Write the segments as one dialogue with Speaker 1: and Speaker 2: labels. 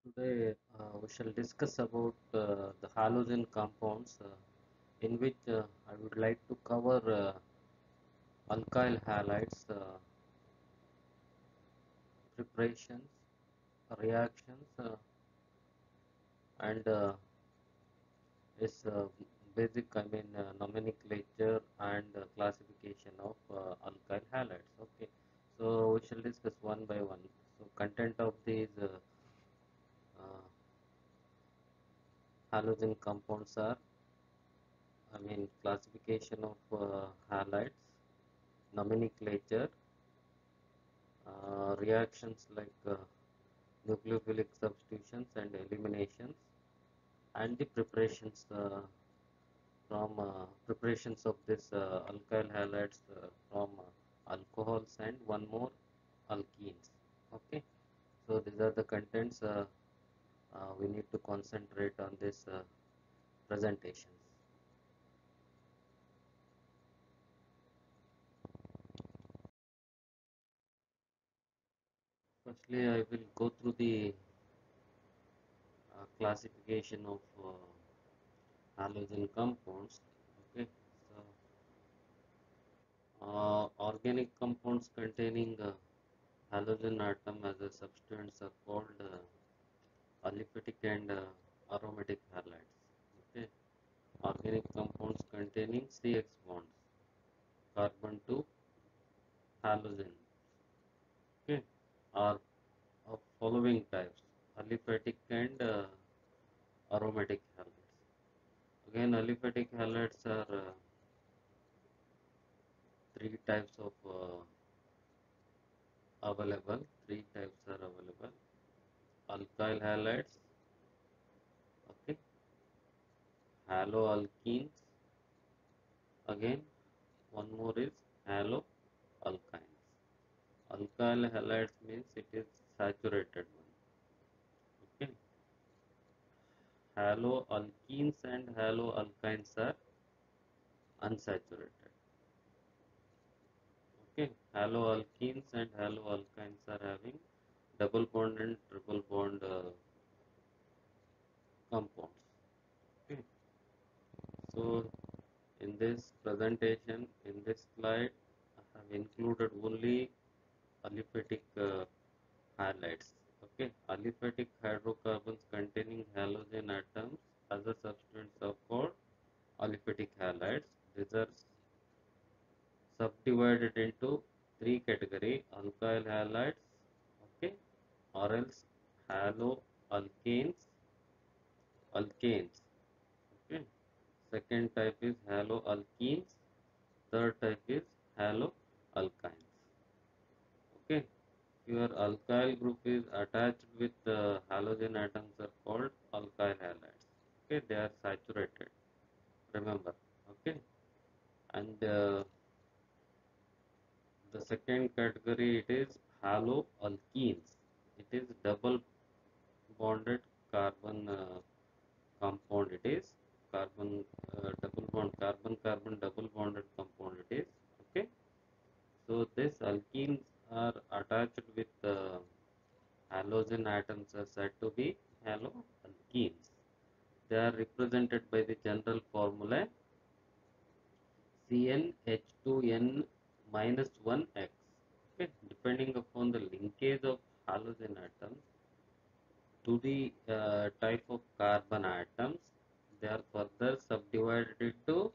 Speaker 1: Today we shall discuss about the halogen compounds, in which I would like to cover alkyl halides, preparations, reactions, and its basic, nomenclature and classification of alkyl halides. Okay, so we shall discuss one by one. So content of these uh, halogen compounds are, classification of halides, nomenclature, reactions like nucleophilic substitutions and eliminations, and the preparations of this alkyl halides from alcohols and one more alkenes. Okay, so these are the contents we need to concentrate on this presentations. Firstly, I will go through the classification of halogen compounds. Okay, so organic compounds containing halogen atom as a substance are called aliphatic and aromatic halides. Okay, organic compounds containing CX bonds, carbon to halogen. Okay, are of following types: aliphatic and aromatic halides. Again, aliphatic halides are three types of available. Three types are available: alkyl halides, okay, haloalkenes, again one more is haloalkynes. Alkyl halides means it is saturated one. Okay, haloalkenes and haloalkynes are unsaturated. Okay, haloalkenes and haloalkynes are having double bond and triple bond compounds. Okay, so in this presentation, in this slide, I have included only aliphatic halides. Okay, aliphatic hydrocarbons containing halogen atoms as a substance are called aliphatic halides. These are subdivided into three categories: alkyl halides, okay, or else haloalkanes, alkanes. Okay, second type is haloalkenes. Third type is haloalkynes. Okay, your alkyl group is attached with halogen atoms are called alkyl halides. Okay, they are saturated. Remember. Okay, and the second category it is haloalkenes. It is double bonded carbon compound. It is carbon double bond carbon carbon double bonded compound. It is okay. So this alkenes are attached with halogen atoms are said to be haloalkenes. They are represented by the general formula CnH2n minus 1x. Okay, depending upon the linkage of halogen atoms to the type of carbon atoms, they are further subdivided into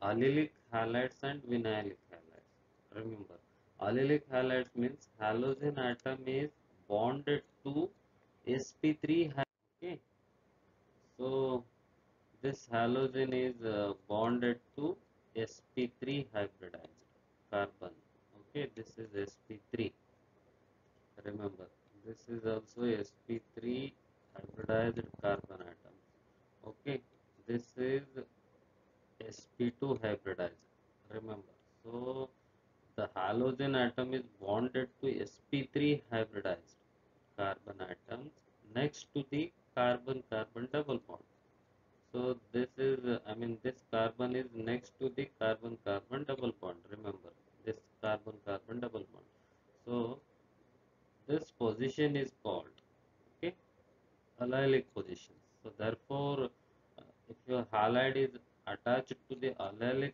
Speaker 1: allylic halides and vinylic halides. Remember, allylic halides means halogen atom is bonded to sp3 hydrogen. Okay, so this halogen is bonded to sp3 hybridized carbon. Okay, this is sp3. Remember, this is also sp3 hybridized carbon atom. Okay, this is sp2 hybridized. Remember, so the halogen atom is bonded to sp3 hybridized carbon atoms next to the carbon-carbon double bond. So this is, this carbon is next to the carbon-carbon double bond. Remember, this carbon-carbon double bond. So this position is called, okay, allylic positions. So therefore, if your halide is attached to the allylic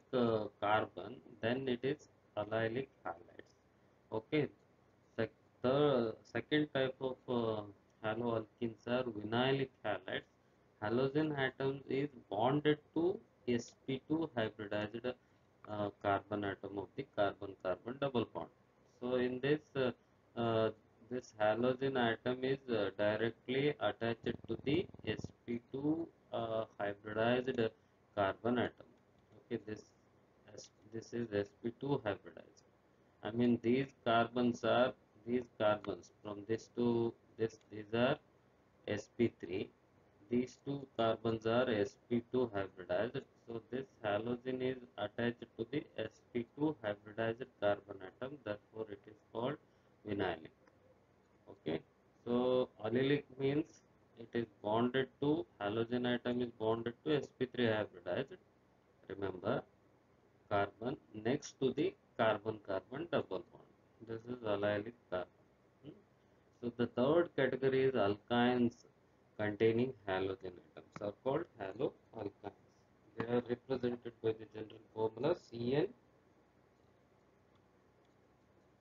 Speaker 1: carbon, then it is allylic halides. Okay. Sec- the second type of haloalkenes are vinylic halides. Halogen atoms is bonded to sp2 hybridized carbon atom of the carbon-carbon double bond. So in this this halogen atom is directly attached to the sp2 hybridized carbon atom. Okay, this is sp2 hybridized. I mean these carbons from this to this, these are sp3. These two carbons are sp2 hybridized. So this halogen is attached to the sp2 hybridized carbon atom. Therefore, it is called vinylic. Okay. So allylic means it is bonded to halogen atom is bonded to sp3 hybridized. Remember, carbon next to the carbon-carbon double bond. This is allylic carbon. Hmm. So the third category is alkynes containing halogen atoms are called haloalkynes. They are represented by the general formula CN,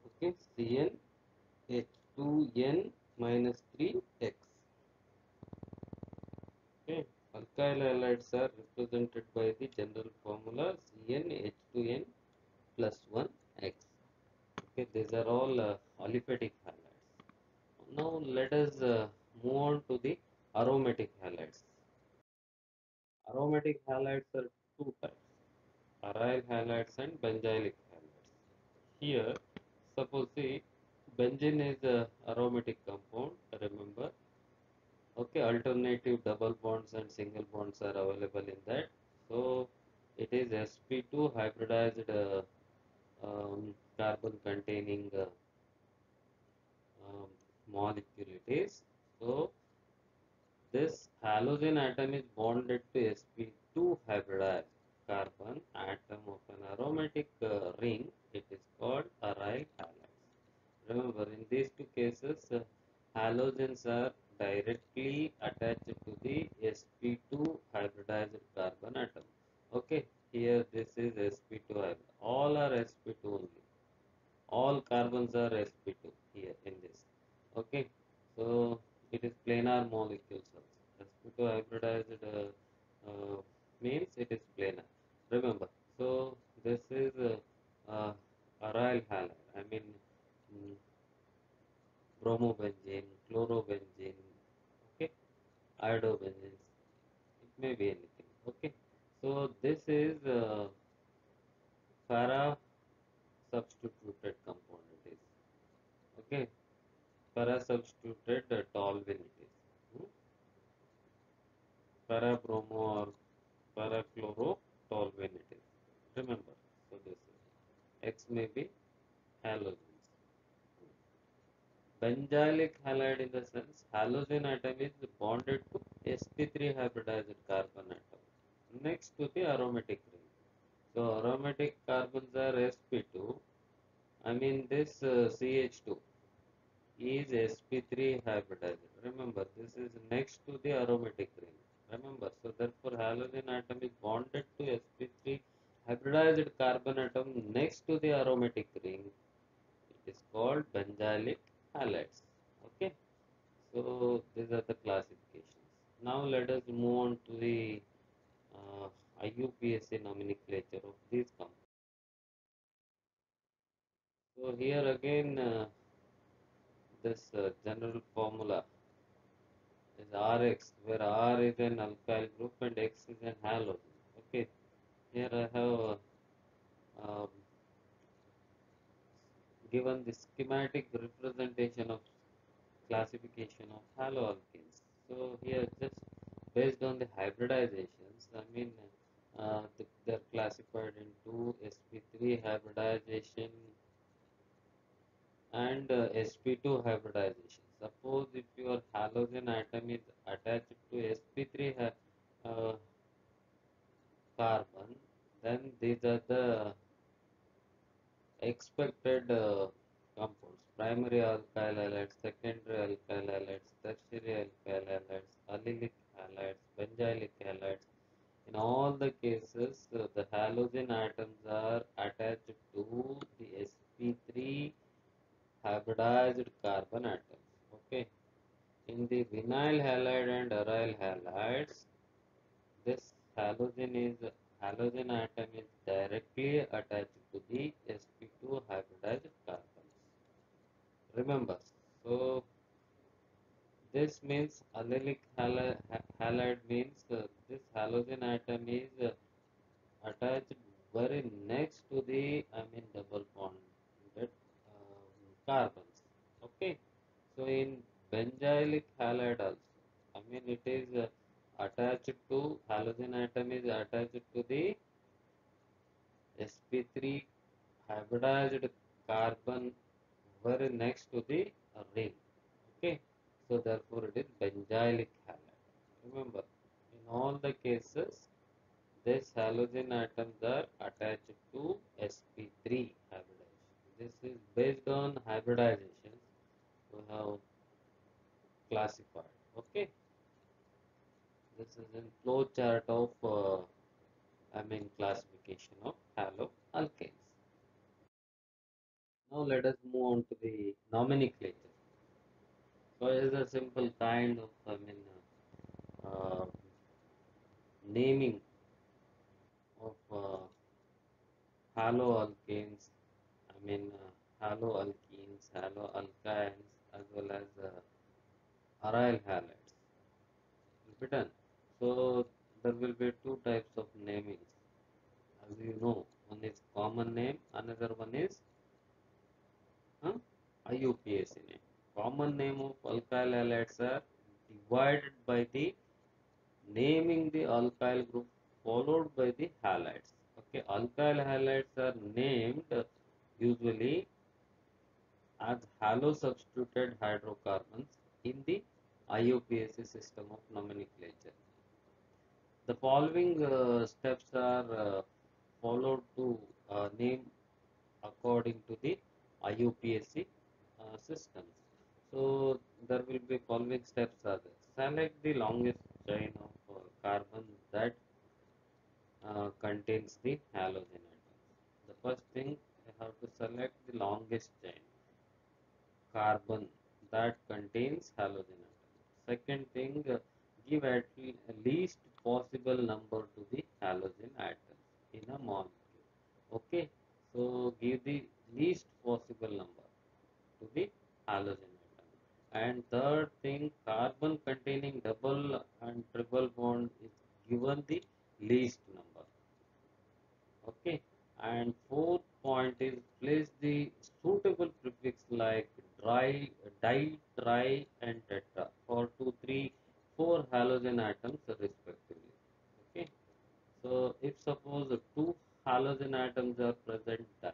Speaker 1: okay, CnH2n minus 3x. Okay, alkyl halides are represented by the general formula CnH2n plus 1x. Okay, these are all aliphatic halides. Now let us move on to the aromatic halides. Aromatic halides are two types, aryl halides and benzylic halides. Here, suppose see, benzene is a aromatic compound, remember. Okay, alternative double bonds and single bonds are available in that. So, it is sp2 hybridized carbon containing um, molecule it is. So, this halogen atom is bonded to sp2 hybridized carbon atom of an aromatic ring. It is called aryl halides. Remember, in these two cases, halogens are directly attached to the sp2 hybridized carbon atom. Okay, here this is sp2 hybrid. All are sp2 only. All carbons are sp2 here in this. Okay, so it is planar molecules also. sp2 hybridized means it is planar. Remember, so this is aryl halide. I mean mm, bromobenzene, chlorobenzene, okay, iodobenzene. It may be anything. Okay, so this is para substituted compound. It is okay. Para substituted toluene it is. Hmm? Para bromo or para chloro toluene it is. Remember, so this is X may be halogens. Benzylic halide in the sense halogen atom is bonded to sp3 hybridized carbon atom next to the aromatic ring. So aromatic carbons are sp2. I mean this CH2 is sp3 hybridized. Remember, this is next to the aromatic ring. Remember, so therefore halogen atom is bonded to sp3 hybridized carbon atom next to the aromatic ring. It is called benzylic halides. Okay, so these are the classifications. Now let us move on to the uh, IUPAC nomenclature of these compounds. So here again, this general formula is Rx, where R is an alkyl group and X is an halogen. Okay, here I have um, given the schematic representation of classification of haloalkanes. So here just based on the hybridizations, I mean they're classified into sp3 hybridization and sp2 hybridization. Suppose if your halogen atom is attached to sp3 uh, carbon, then these are the expected compounds: primary alkyl halides, secondary alkyl halides, tertiary alkyl halides, Okay, in the vinyl halide and aryl halides, this halogen atom is directly attached to the sp2 hybridized carbons. Remember, so this means allylic halide means this halogen atom is attached very next to the double bonded carbons. Okay, so in benzylic halide also, it is attached to halogen atom is attached to the sp3 hybridized carbon very next to the ring. Okay, so therefore it is benzylic halide. Remember, in all the cases, these halogen atoms are attached to sp3 hybridization. This is based on hybridization we have classified. Okay, this is in flow chart of classification of haloalkanes. Now let us move on to the nomenclature. So it is a simple kind of naming of haloalkanes, haloalkenes, haloalkynes, as well as aryl halides. Will be done. So there will be two types of namings. As you know, one is common name, another one is uh, IUPAC name. Common name of alkyl halides are divided by the naming the alkyl group followed by the halides. Okay, alkyl halides are named usually as halo-substituted hydrocarbons in the IUPAC system of nomenclature. The following steps are followed to name according to the IUPAC systems. So there will be following steps are there. Select the longest chain of carbon that contains the halogen atoms. The first thing I have to select the longest chain carbon that contains halogen atom. Second thing, give at least possible number to the halogen atoms in a molecule. Okay, so give the least possible number to the halogen atom. And third thing, carbon containing double and triple bond is given the least number. Okay, and fourth point is place the suitable prefix like dry, di, tri, and tetra for 2, 3, 4 halogen atoms respectively. Okay, so if suppose two halogen atoms are present di,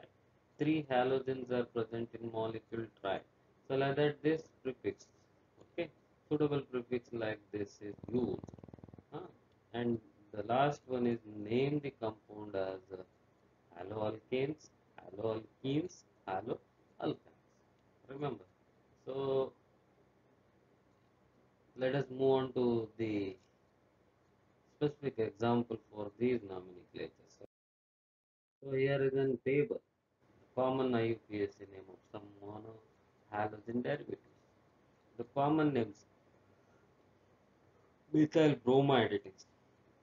Speaker 1: three halogens are present in molecule tri. So like that this prefix, okay, suitable prefix like this is used. Huh? And the last one is name the compound as haloalkanes, haloalkenes, haloalkynes. Remember. So let us move on to the specific example for these nomenclatures. So here is a table, common IUPAC name of some mono halogen derivatives. The common names methyl bromide it is.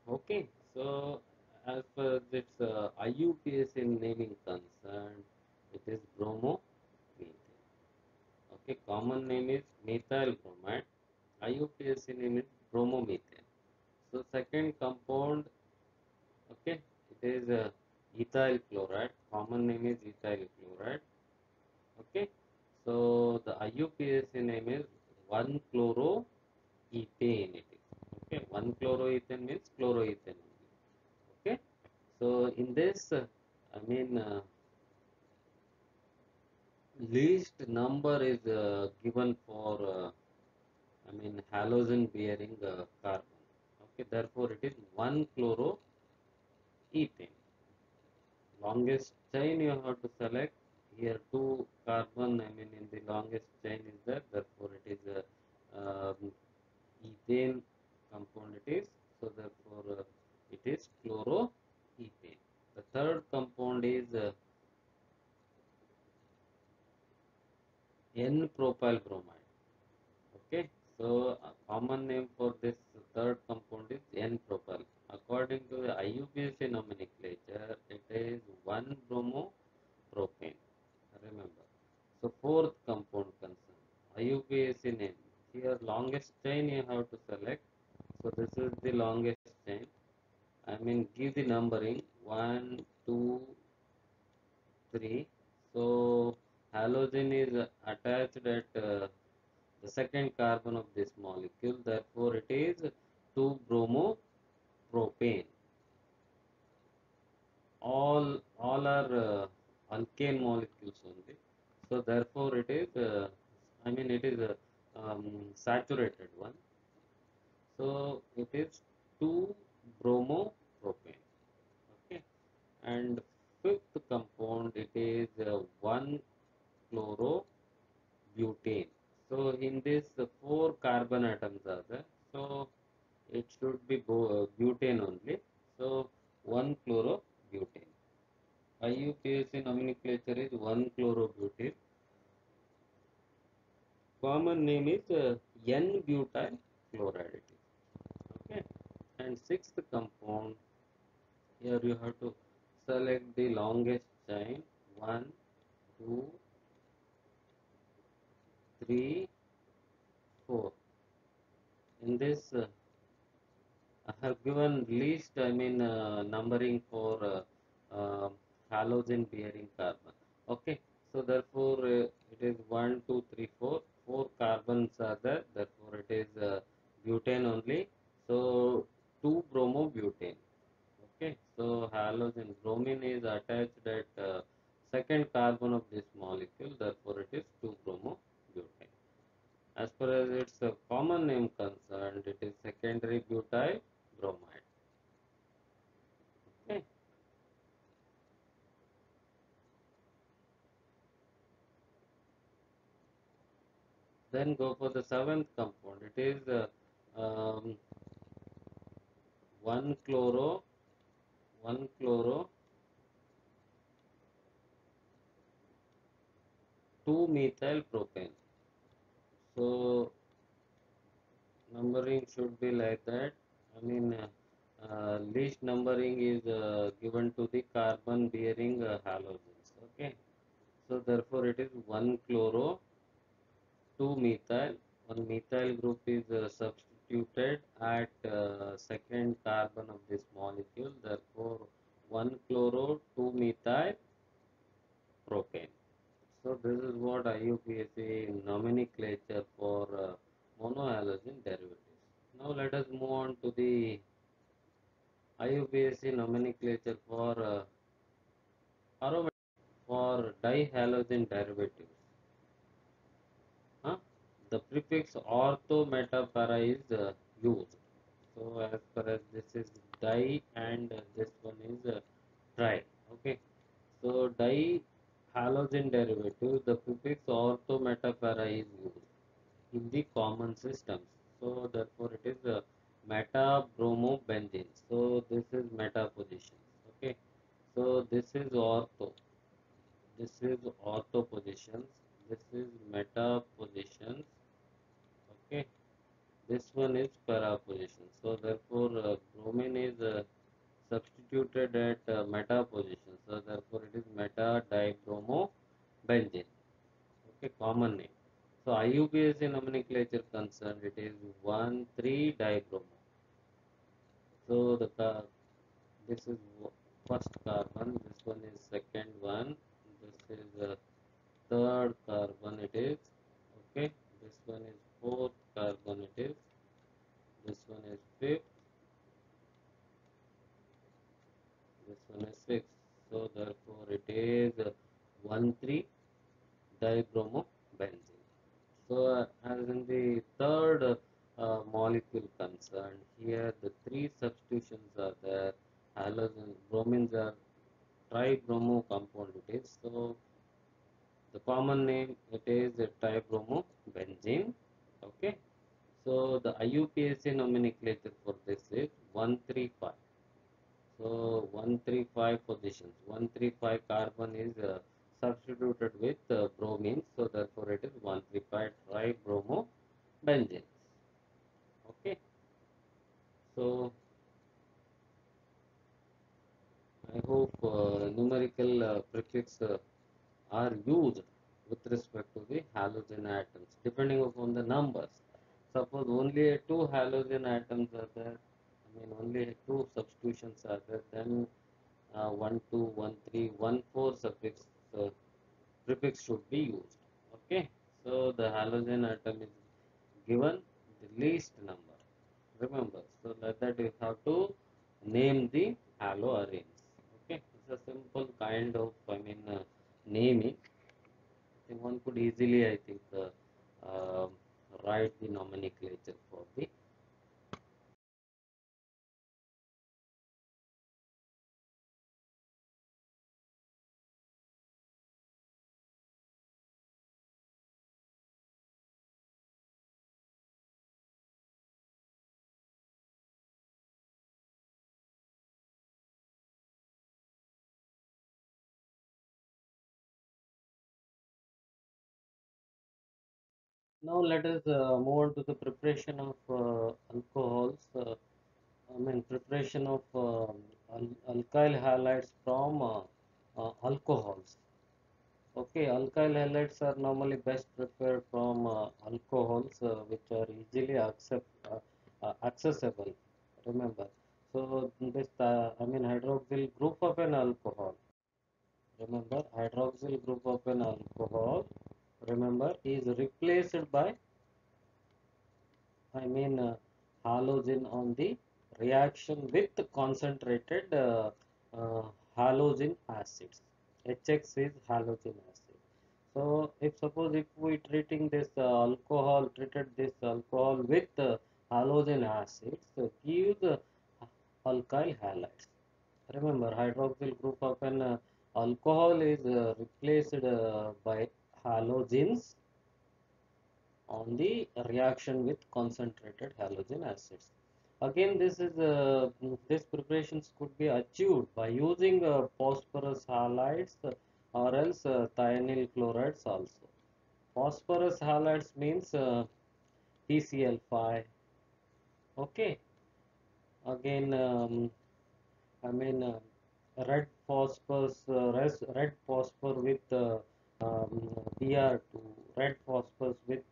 Speaker 1: Okay, so as per this IUPAC naming concern, it is bromomethane. Okay, common name is methyl bromide. IUPAC name is bromomethane. So second compound, okay, it is ethyl chloride. Common name is ethyl chloride. Okay, so the IUPAC name is 1-chloroethane. It is okay. 1-chloroethane means chloroethane only. Okay, so in this, I mean. Least number is given for halogen bearing carbon. Okay, therefore it is 1-chloroethane. Longest chain you have to select here. Two carbon in the longest chain is there. Therefore it is ethane compound. It is so therefore it is chloroethane. The third compound is N-propyl bromide. Okay, so a common name for this third compound is N-propyl. According to the IUPAC nomenclature, it is 1-bromopropane. Remember. So fourth compound concern, IUPAC name. Here longest chain you have to select. So this is the longest chain. I mean give the numbering 1, 2, 3. So halogen is attached at the second carbon of this molecule. Therefore, it is 2-bromopropane. All are alkane molecules only. So therefore, it is I mean it is a saturated one. So it is 2-bromopropane. Okay, and fifth compound it is 1-chlorobutane. So in this four carbon atoms are there. So it should be butane only. So 1-chlorobutane. IUPAC nomenclature is 1-chlorobutane. Common name is N-butyl chloride. Okay. And sixth compound, here you have to select the longest chain. 1, 2, 3, 4. In this, I have given least, I mean, numbering for halogen bearing carbon. Okay, so therefore it is 1, 2, 3, 4. 4 carbons are there, therefore it is butane only. So 2-bromobutane. Okay, so halogen bromine is attached at second carbon of this molecule, therefore it is 2-bromobutane. As far as its common name concerned, it is secondary butyl bromide. Okay. Then go for the seventh compound. It is um, 1 chloro, 1 chloro, 2 methyl propane. So numbering should be like that. I mean, least numbering is given to the carbon bearing halogens. Okay. So therefore, it is 1 chloro, 2 methyl. One methyl group is substituted at second carbon of this molecule. Therefore, 1 chloro, 2 methyl propane. So this is what IUPAC nomenclature for monohalogen derivatives. Now let us move on to the IUPAC nomenclature for aromatic for dihalogen derivatives. Huh? The prefix ortho metapara is used. So as far as this is di and this one is tri. Okay. So dihalogen derivative, the prefix ortho metapara is used in the common systems. So therefore it is meta bromobenzene. So this is meta position. Okay. So this is ortho. This is ortho positions. This is meta positions. Okay. This one is para position. So therefore bromine is substituted at meta position. So therefore it is meta dibromobenzene. Okay, common name. So IUPAC nomenclature concerned, it is 1,3 dibromo. So this is first carbon. This one is second one. This is third carbon. It is okay. This one is fourth carbon. It is. This one is fifth. This one is sixth. So therefore it is 1,3 dibromobenzene. So, as in the third molecule concerned, here the three substitutions are there. Halogen, bromines are tribromo compound it is. So, the common name it is tribromobenzene. Okay. So, the IUPAC nomenclature for this is 135. So 135 positions. 135 carbon is substituted with bromine. So therefore it is 135 tribromobenzene. benzenes. Okay, so I hope numerical prefix are used with respect to the halogen atoms depending upon the numbers. Suppose only two halogen atoms are there, I mean only two substitutions are there, then 1 2 1 3 1 4 suffix prefix should be used. Okay, so the halogen atom is given the least number. Remember, so like that you have to name the haloarenes. Okay, it's a simple kind of naming. I think one could easily write the nomenclature for the. Now let us move on to the preparation of alcohols. Preparation of alkyl halides from alcohols. Okay, alkyl halides are normally best prepared from alcohols which are easily accessible. Remember, so this hydroxyl group of an alcohol. Remember, hydroxyl group of an alcohol. Remember, is replaced by halogen on the reaction with concentrated uh, halogen acids. HX is halogen acid. So, if suppose if we treating this treated this alcohol with halogen acids, gives alkyl halides. Remember, hydroxyl group of an alcohol is replaced by halogens on the reaction with concentrated halogen acids. Again, this preparations could be achieved by using phosphorus halides or else thionyl chlorides also. Phosphorus halides means PCl5. Okay. Again, I mean, uh, red phosphor with Br2, red phosphorus with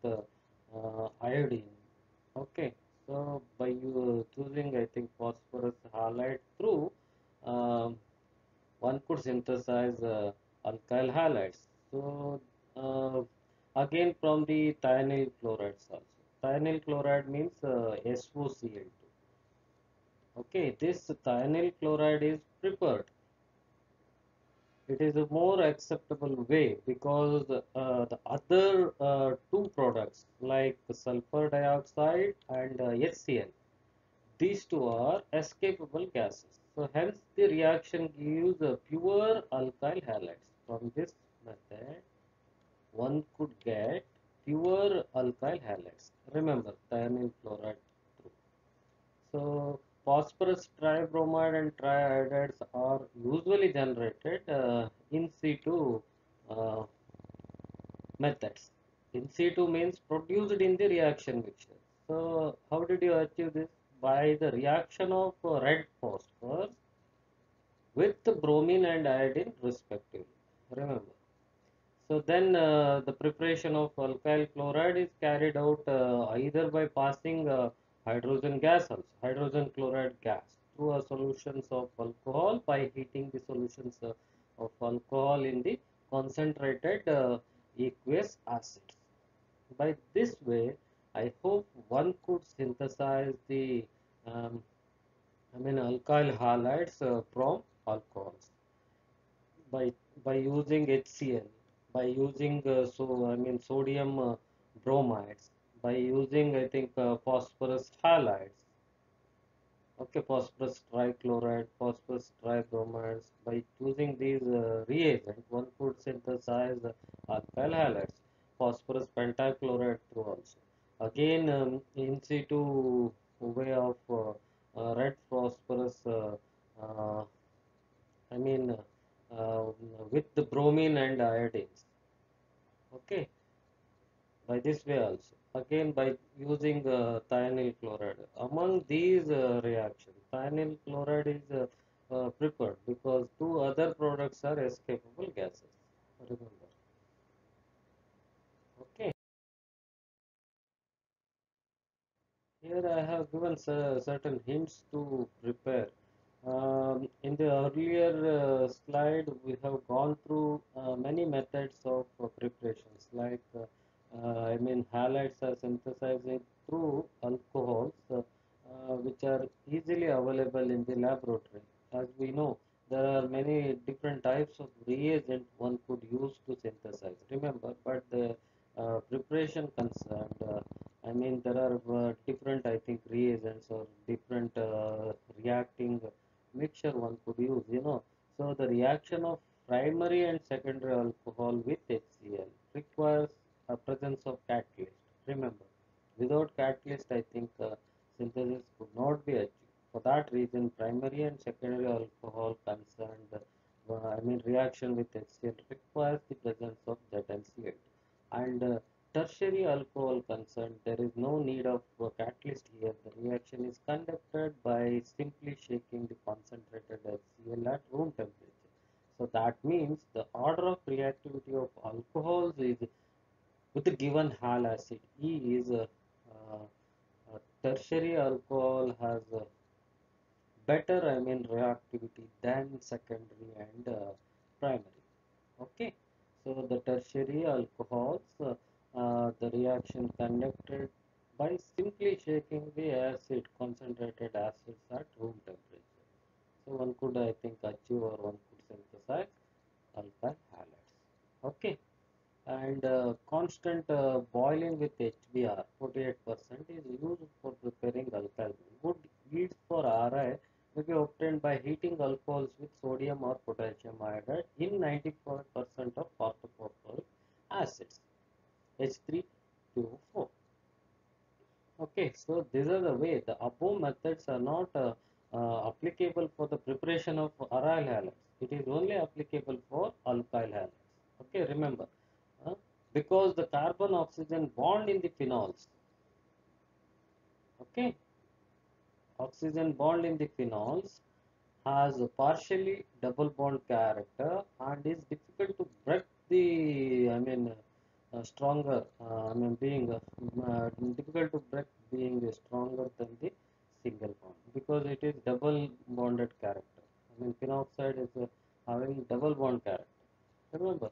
Speaker 1: iodine. Okay, so by you choosing, I think phosphorus halide through, um, one could synthesize alkyl halides. So again from the thionyl chlorides also. Thionyl chloride means SOCl2. Okay, this thionyl chloride is prepared. It is a more acceptable way because the other two products like sulfur dioxide and HCl, these two are escapable gases. So hence the reaction gives a pure alkyl halides. From this method, one could get pure alkyl halides. Remember, thionyl chloride. So phosphorus tribromide and triiodides are usually generated in situ uh, methods. In situ means produced in the reaction mixture. So how did you achieve this? By the reaction of red phosphor with the bromine and iodine respectively. Remember. So then the preparation of alkyl chloride is carried out either by passing hydrogen gas also, hydrogen chloride gas through a solutions of alcohol by heating the solutions of alcohol in the concentrated aqueous acids. By this way, I hope one could synthesize the um, alkyl halides from alcohols by by using HCl, by using sodium bromides, by using I think phosphorus halides, okay, phosphorus trichloride, phosphorus tribromides. By using these reagents, one could synthesize alkyl halides, phosphorus pentachloride through also. Again, in situ way of red phosphorus. Uh, I mean, with the bromine and iodines. Okay, by this way also. Again, by using thionyl chloride. Among these reactions, thionyl chloride is preferred because two other products are escapable gases. Remember. Okay. Here I have given certain hints to prepare. In the earlier slide, we have gone through many methods of preparations, like I mean, halides are synthesizing through alcohols, which are easily available in the laboratory. As we know, there are many different types of reagent one could use to synthesize. Remember, but the preparation concerned, I mean, there are different, I think, reagents or different reacting mixture one could use, you know. So the reaction of primary and secondary alcohol with HCl requires a presence of catalyst. Remember, without catalyst, I think synthesis could not be achieved. For that reason, primary and secondary alcohol concerned, I mean, reaction with HCl requires the presence of ZnCl. And tertiary alcohol concerned, there is no need of a catalyst here. The reaction is conducted by simply shaking the concentrated HCl at room temperature. So that means the order of reactivity of alcohols is with the given hal acid. E is a tertiary alcohol has a better, I mean, reactivity than secondary and primary. Okay, so the tertiary alcohols, the reaction conducted by simply shaking the acid, concentrated acids at room temperature. So one could, I think, achieve or one could synthesize alkyl halides. Okay, and constant boiling with HBr 48% is used for preparing alkyl. Good yields for RI may be obtained by heating alcohols with sodium or potassium iodide in 95% of orthophosphoric acids H3PO4. Okay, so these are the way. The above methods are not applicable for the preparation of aryl halides. It is only applicable for alkyl halides. Okay, remember, uh, because the carbon oxygen bond in the phenols, okay, oxygen bond in the phenols has a partially double bond character and is difficult to break the, I mean, stronger, I mean, being difficult to break being stronger than the single bond because it is double bonded character. I mean, phenoxide is having double bond character. Remember,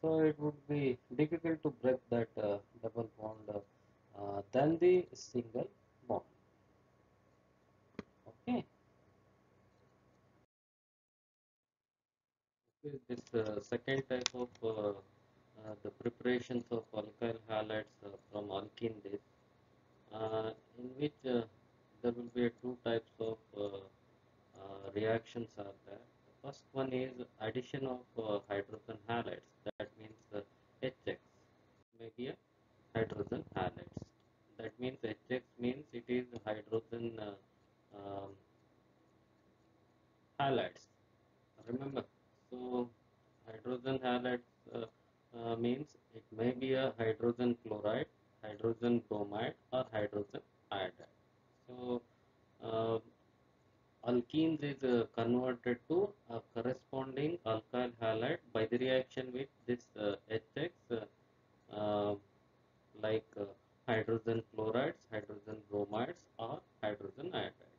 Speaker 1: so it would be difficult to break that double bond than the single bond. Okay. This second type of the preparations of alkyl halides from alkenes, in which there will be two types of reactions are there. The first one is addition of hydrogen halides. That means HX may be a hydrogen halides. That means HX means it is hydrogen halides. Remember, so hydrogen halide means it may be a hydrogen chloride, hydrogen bromide, or hydrogen iodide. So uh, alkenes is converted to a corresponding alkyl halide by the reaction with this HX, uh, like hydrogen chlorides, hydrogen bromides, or hydrogen iodides.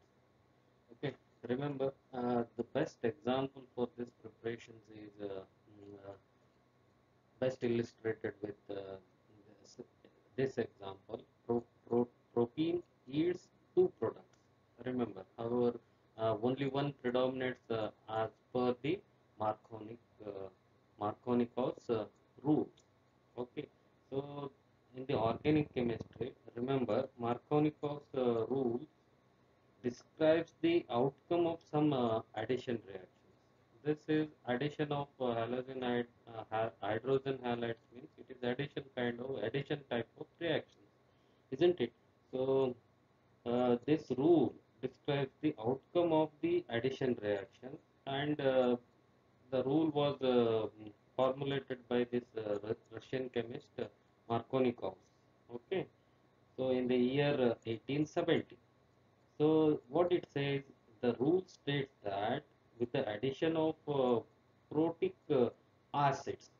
Speaker 1: Okay, remember the best example for this preparations is best illustrated with this, this example. Propene yields two products. Remember, however, only one predominates as per the Markovnik Markovnikov's rules. Okay, so in the organic chemistry, remember Markovnikov's rules describes the outcome of some addition reactions. This is addition of hydrogen halides means it is addition kind of addition type of reactions, isn't it? So this rule describes the outcome of the addition reaction, and the rule was formulated by this Russian chemist Markovnikov. Okay, so in the year 1870. So what it says, the rule states that with the addition of protic acids,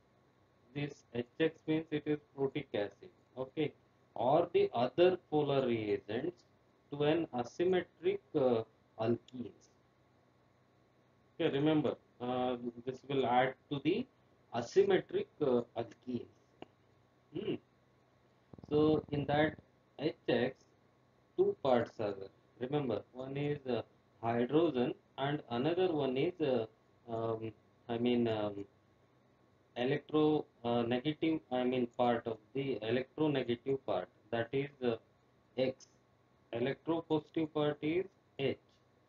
Speaker 1: this HX means it is protic acid, okay, or the other polar reagents to an asymmetric alkenes. Okay, remember, this will add to the asymmetric alkenes. Hmm. So in that HX, two parts are there. Remember, one is hydrogen and another one is, um, I mean, electro negative, I mean, part of the electronegative part, that is X. Electropositive part is H.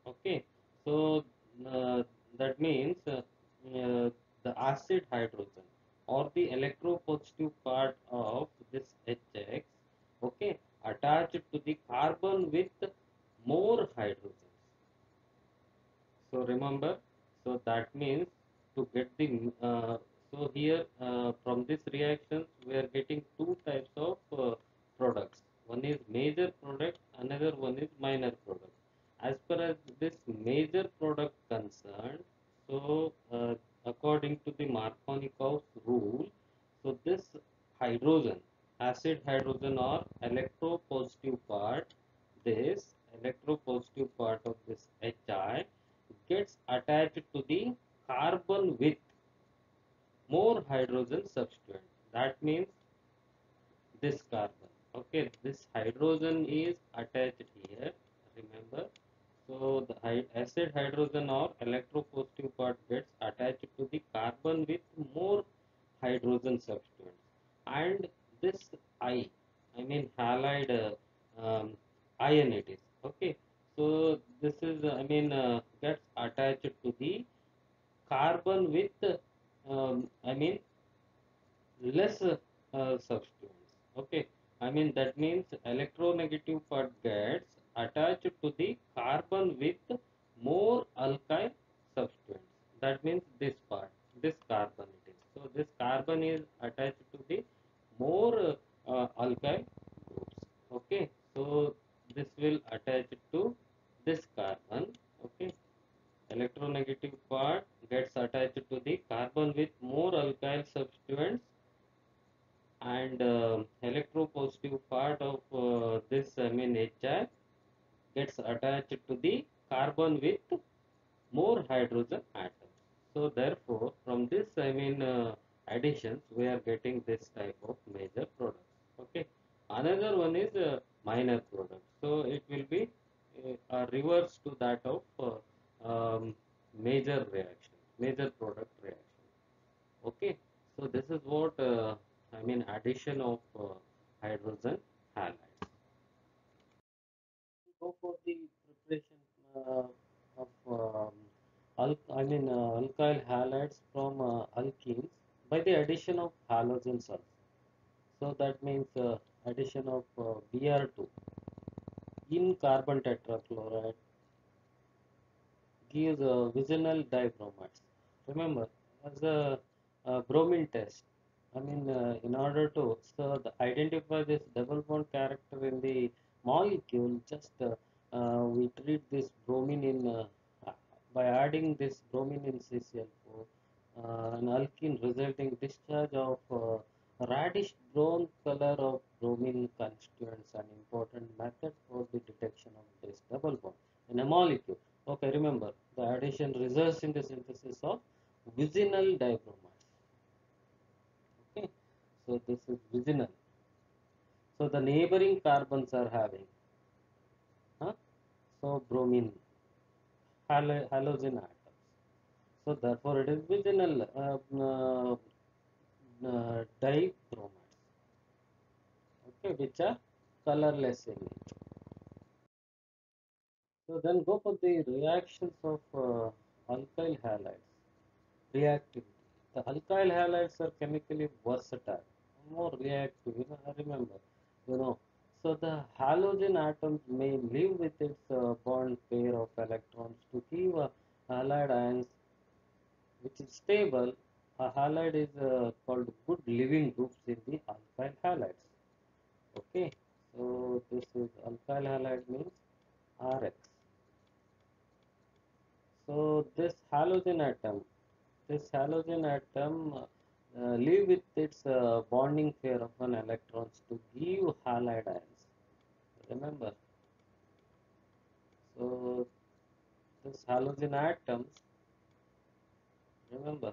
Speaker 1: Okay, so uh, that means the acid hydrogen or the electropositive part of this HX, okay, attached to the carbon with more hydrogens. So remember, so that means to get the so here from this reaction we are getting two types of products. One is major product, another one is minor product. As per as this major product concerned, so according to the Markovnikov's rule, so this hydrogen, acid hydrogen or electropositive part, this electropositive part of this HI gets attached to the carbon with more hydrogen substituent. That means this carbon. Okay, this hydrogen is attached here. Remember, so the acid hydrogen or electropositive part gets attached to the carbon with more hydrogen substituents, and this I mean halide ion it is. Okay, so this is gets attached to the carbon with I mean less substituents. Okay, I mean that means electronegative part gets attached to the carbon with more alkyl substituents. That means this part, this carbon it is. So this carbon is attached to the more alkyl groups. Okay, so this will attach to this carbon. Okay, electronegative part gets attached to the carbon with more alkyl substituents, and electropositive part of this HI gets attached to the carbon with more hydrogen atoms. So therefore, from this additions, we are getting this type of major products. Okay. Another one is minor product. So it will be reverse to that of major reaction, major product reaction. Okay. So this is what addition of hydrogen halides. Go for the preparation of alkyl halides from alkenes by the addition of halogens also. So that means addition of Br2 in carbon tetrachloride gives vicinal dibromides. Remember, as a bromine test, in order to identify this double bond character in the molecule, just we treat this bromine in by adding this bromine in CCl4, an alkene resulting discharge of reddish brown color of bromine constituents, an important method for the detection of this double bond in a molecule. Okay, remember the addition results in the synthesis of vicinal dibromides. Okay, so this is vicinal. So the neighboring carbons are having, huh? So bromine, halogen atoms. So therefore it is vicinal dibromides. Okay, which are colorless in nature. So then go for the reactions of alkyl halides. Reactivity. The alkyl halides are chemically versatile, more reactive. I remember, you know. So the halogen atoms may live with its bond pair of electrons to give a halide ions which is stable. A halide is called good living groups in the alkyl halides. Okay, so this is alkyl halide means Rx. So this halogen atom leave with its bonding pair of an electrons to give halide ions. Remember, so this halogen atoms, remember,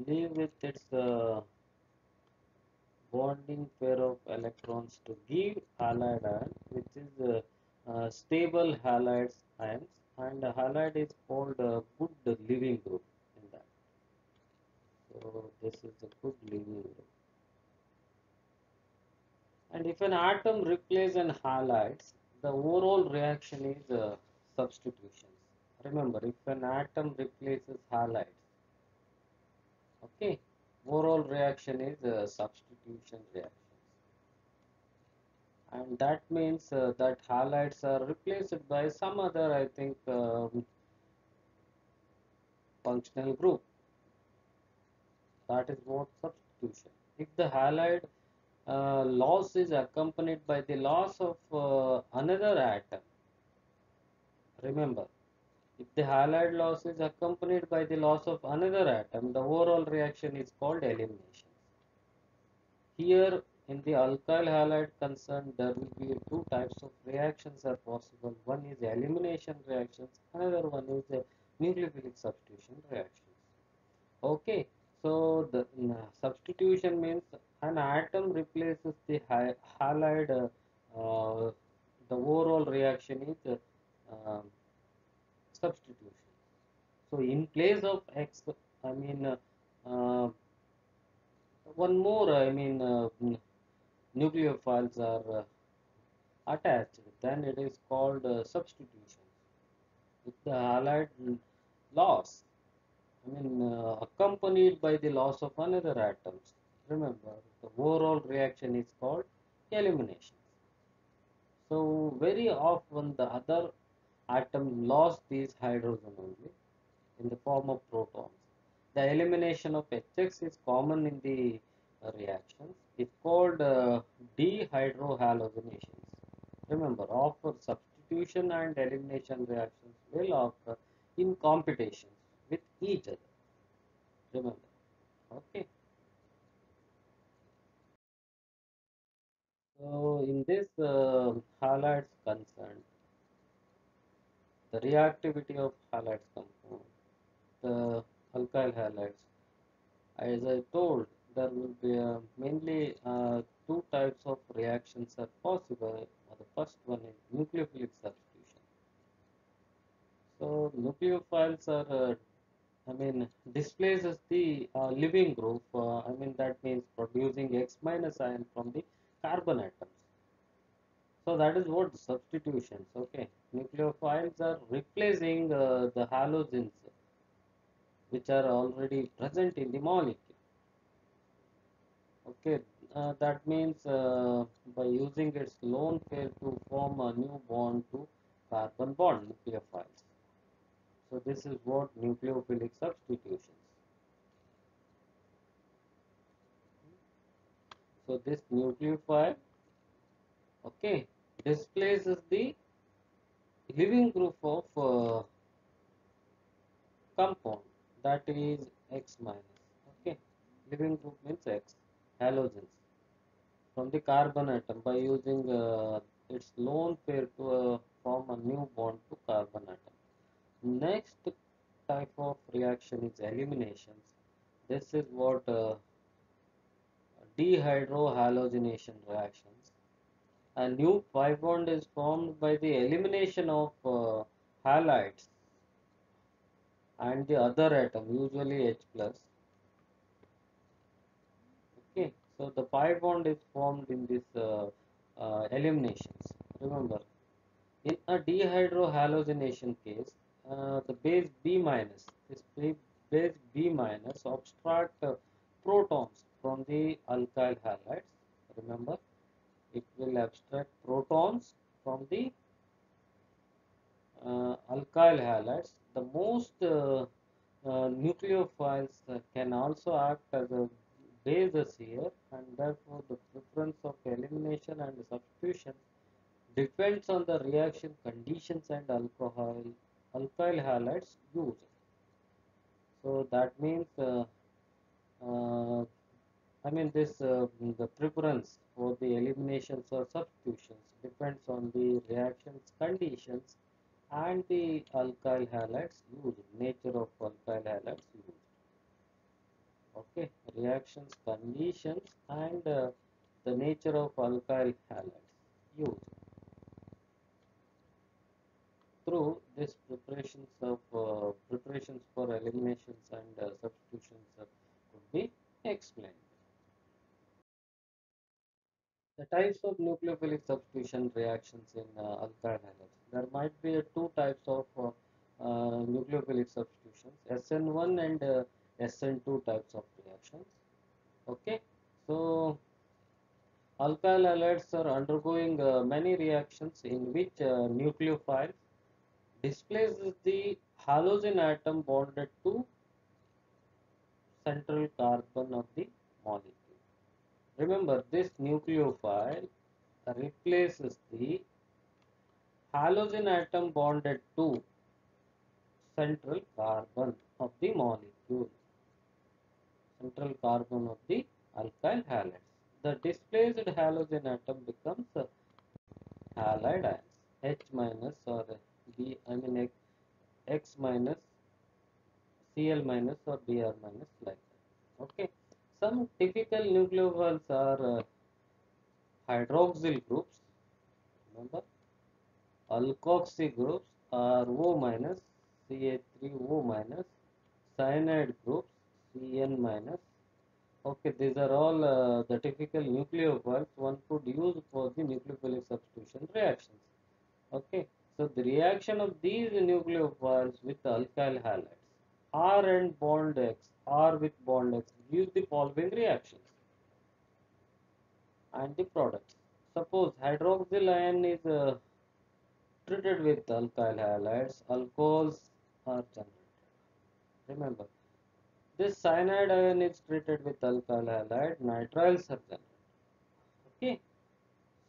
Speaker 1: leave with its bonding pair of electrons to give halide ion, which is stable halide ions, and halide is called a good living group in that. So this is a good living group. And if an atom replaces an halides, the overall reaction is substitution. Remember, if an atom replaces halides, okay, overall reaction is substitution reaction. And that means that halides are replaced by some other, I think, functional group. That is what substitution. If the halide loss is accompanied by the loss of another atom, remember, if the halide loss is accompanied by the loss of another atom, the overall reaction is called elimination. Here, in the alkyl halide concern, there will be two types of reactions are possible. One is elimination reactions, another one is nucleophilic substitution reactions. Okay, so the substitution means an atom replaces the halide. The overall reaction is substitution. So in place of X, I mean one more. I mean nucleophiles are attached, then it is called substitution. If the halide loss, I mean accompanied by the loss of another atoms, remember the overall reaction is called elimination. So very often the other atom lost these hydrogen only in the form of protons. The elimination of HX is common in the reactions. It's called dehydrohalogenations. Remember, offer substitution and elimination reactions will occur in competitions with each other. Remember, okay. So in this halides concern, the reactivity of halides compound, the alkyl halides. As I told, there will be mainly two types of reactions are possible. The first one is nucleophilic substitution. So nucleophiles are, I mean, displaces the living group. I mean that means producing X minus ion from the carbon atoms. So that is what substitutions. Okay, nucleophiles are replacing the halogens which are already present in the molecule. Okay, that means by using its lone pair to form a new bond to carbon bond nucleophiles. So this is what nucleophilic substitutions. So this nucleophile, okay, displaces the living group of compound that is X minus. Okay, living group means X, halogens from the carbon atom by using its lone pair to form a new bond to carbon atom. Next type of reaction is eliminations. This is what dehydrohalogenation reactions. A new pi bond is formed by the elimination of halides and the other atom, usually H plus. Okay, so the pi bond is formed in this eliminations. Remember, in a dehydrohalogenation case, the base B minus, base B minus abstract protons from the alkyl halides. Remember, it will abstract protons from the alkyl halides. The most nucleophiles can also act as a bases here, and therefore the preference of elimination and substitution depends on the reaction conditions and alkyl halides used. So that means uh, this the preference for the eliminations or substitutions depends on the reactions conditions and the alkyl halides used, nature of alkyl halides used. Okay, reactions conditions and the nature of alkyl halides used. Through this preparations for eliminations and substitutions could be explained. The types of nucleophilic substitution reactions in alkyl halides. There might be two types of nucleophilic substitutions, SN1 and SN2 types of reactions. Okay, so alkyl halides are undergoing many reactions in which nucleophile displaces the halogen atom bonded to central carbon of the molecule. Remember, this nucleophile replaces the halogen atom bonded to central carbon of the molecule, central carbon of the alkyl halides. The displaced halogen atom becomes halide ions, H minus or B, X minus, Cl minus or Br minus, like that. Okay. Some typical nucleophiles are hydroxyl groups. Remember, alkoxy groups are O minus, Ca3O minus, cyanide groups, Cn minus. Okay, these are all the typical nucleophiles one could use for the nucleophilic substitution reactions. Okay, so the reaction of these nucleophiles with alkyl halides R and bond X, R with bond X gives the following reactions and the products. Suppose hydroxyl ion is treated with alkyl halides, alcohols are generated. Remember, this cyanide ion is treated with alkyl halide, nitriles are generated. Okay,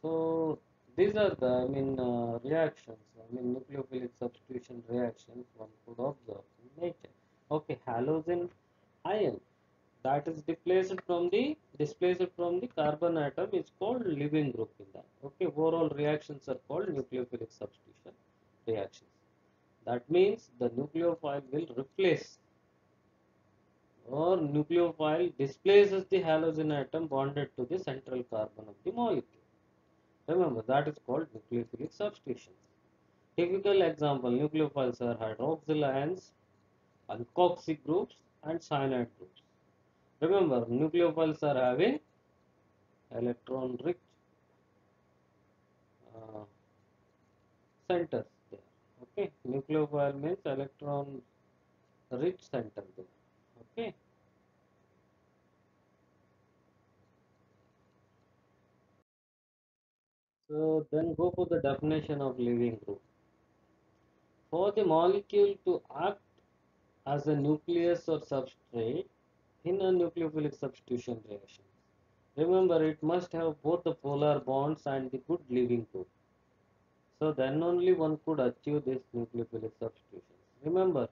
Speaker 1: so these are the reactions. Nucleophilic substitution reactions one could observe in nature. Okay, halogen ion that is displaced from the carbon atom is called leaving group in that. Okay, overall reactions are called nucleophilic substitution reactions. That means the nucleophile will replace, or nucleophile displaces the halogen atom bonded to the central carbon of the molecule. Remember, that is called nucleophilic substitutions. Typical example nucleophiles are hydroxyl ions, alkoxy groups, and cyanide groups. Remember, nucleophiles are having electron rich uh, centers there. Okay, nucleophile means electron rich center there. Okay, so then go for the definition of leaving group. For the molecule to act as a nucleus or substrate in a nucleophilic substitution reaction, remember it must have both the polar bonds and the good leaving group. So then only one could achieve this nucleophilic substitution. Remember,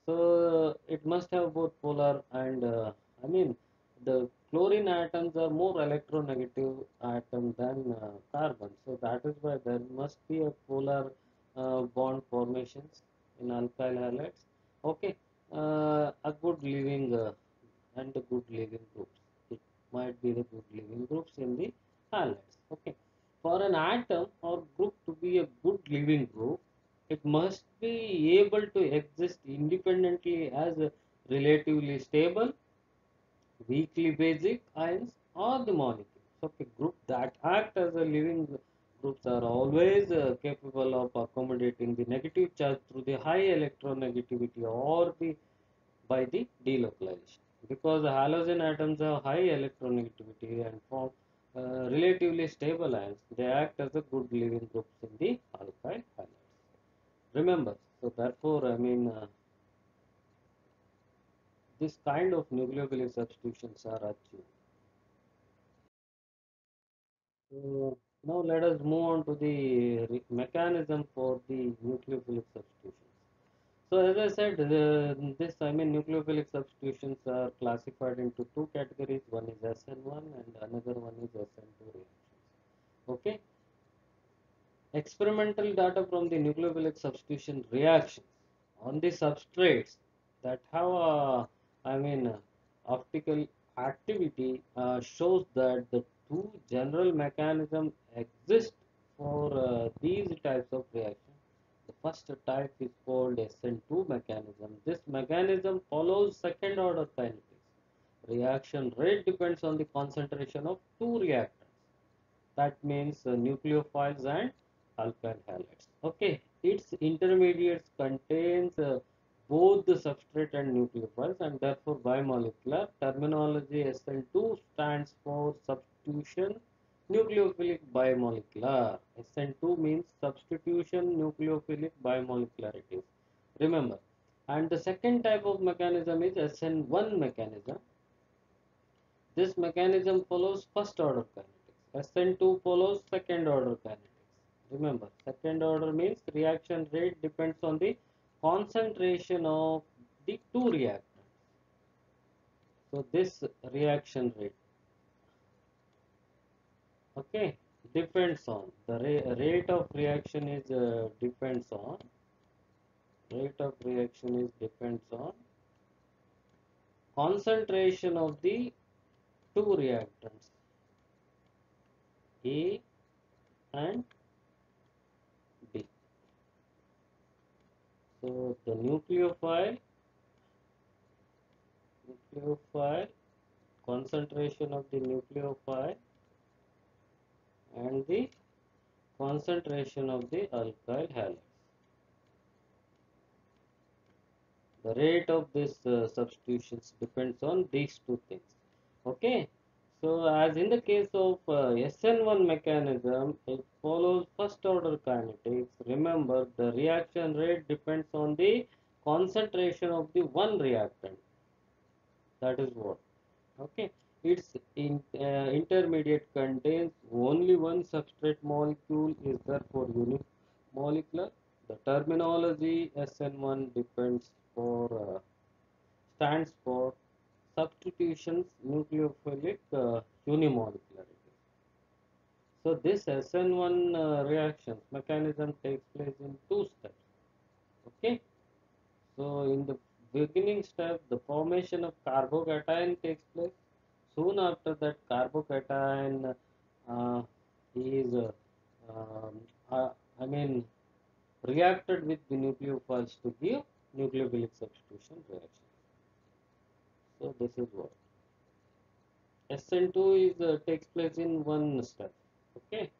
Speaker 1: so it must have both polar and the chlorine atoms are more electronegative atom than carbon. So that is why there must be a polar bond formations in alkyl halides. Okay, a good leaving and the good leaving groups. It might be the good leaving groups in the halides. Okay, for an atom or group to be a good leaving group, it must be able to exist independently as a relatively stable, weakly basic ions or the molecules. Okay, group that act as a living groups are always capable of accommodating the negative charge through the high electronegativity or the by the delocalization. Because the halogen atoms have high electronegativity and form relatively stable ions, they act as a good living groups in the alkyl halides. Remember, so therefore, this kind of nucleophilic substitutions are achieved. So now let us move on to the mechanism for the nucleophilic substitutions. So as I said, nucleophilic substitutions are classified into two categories. One is SN1 and another one is SN2 reactions. Okay. Experimental data from the nucleophilic substitution reactions on the substrates that have optical activity shows that the two general mechanisms exist for these types of reactions. The first type is called SN2 mechanism. This mechanism follows second order kinetics. Reaction rate depends on the concentration of two reactants. That means nucleophiles and alkyl halides. Okay, its intermediates contains both the substrate and nucleophiles, and therefore bimolecular. Terminology SN2 stands for substitution nucleophilic bimolecular. SN2 means substitution nucleophilic bimolecularities. Remember. And the second type of mechanism is SN1 mechanism. This mechanism follows first order kinetics. SN2 follows second order kinetics. Remember, second order means reaction rate depends on the concentration of the two reactants. So this reaction rate, okay, depends on the rate of reaction is depends on concentration of the two reactants A and B. So the nucleophile concentration of the nucleophile and the concentration of the alkyl halides. The rate of this substitutions depends on these two things. Okay. So as in the case of SN1 mechanism, it follows first order kinetics. Remember, the reaction rate depends on the concentration of the one reactant. That is what. Okay. Its intermediate contains only one substrate molecule, is therefore unimolecular. The terminology SN1 stands for substitutions nucleophilic unimolecularity. So this SN1 reactions mechanism takes place in two steps. Okay. So in the beginning step, the formation of carbocation takes place. Soon after that, carbocation is um, uh, I mean reacted with the nucleophiles to give nucleophilic substitution reaction. So this is what SN2 is takes place in one step. Okay,